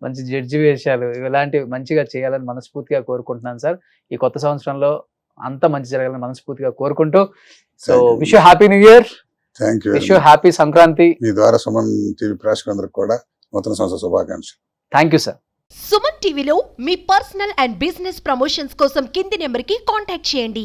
S2: మంచి జడ్జి వేషాలు ఇలాంటివి మంచిగా చేయాలని మనస్ఫూర్తిగా కోరుకుంటున్నాను సార్. ఈ కొత్త సంవత్సరంలో అంతా మంచి జరగాలని మనస్ఫూర్తిగా కోరుకుంటూ, so
S3: Thank you.
S2: Wish you happy new year,
S3: thank you.
S2: Wish you happy Sankranti.
S3: మీ ద్వారా సుమన్ టీవీ ప్రేక్షకులందరికీ కూడా నూతన సంవత్సర శుభాకాంక్షలు.
S2: Thank you sir.
S4: సుమన్ టీవీలో మీ పర్సనల్ అండ్ బిజినెస్ ప్రమోషన్స్ కోసం కింది నెంబర్కి కాంటాక్ట్ చేయండి.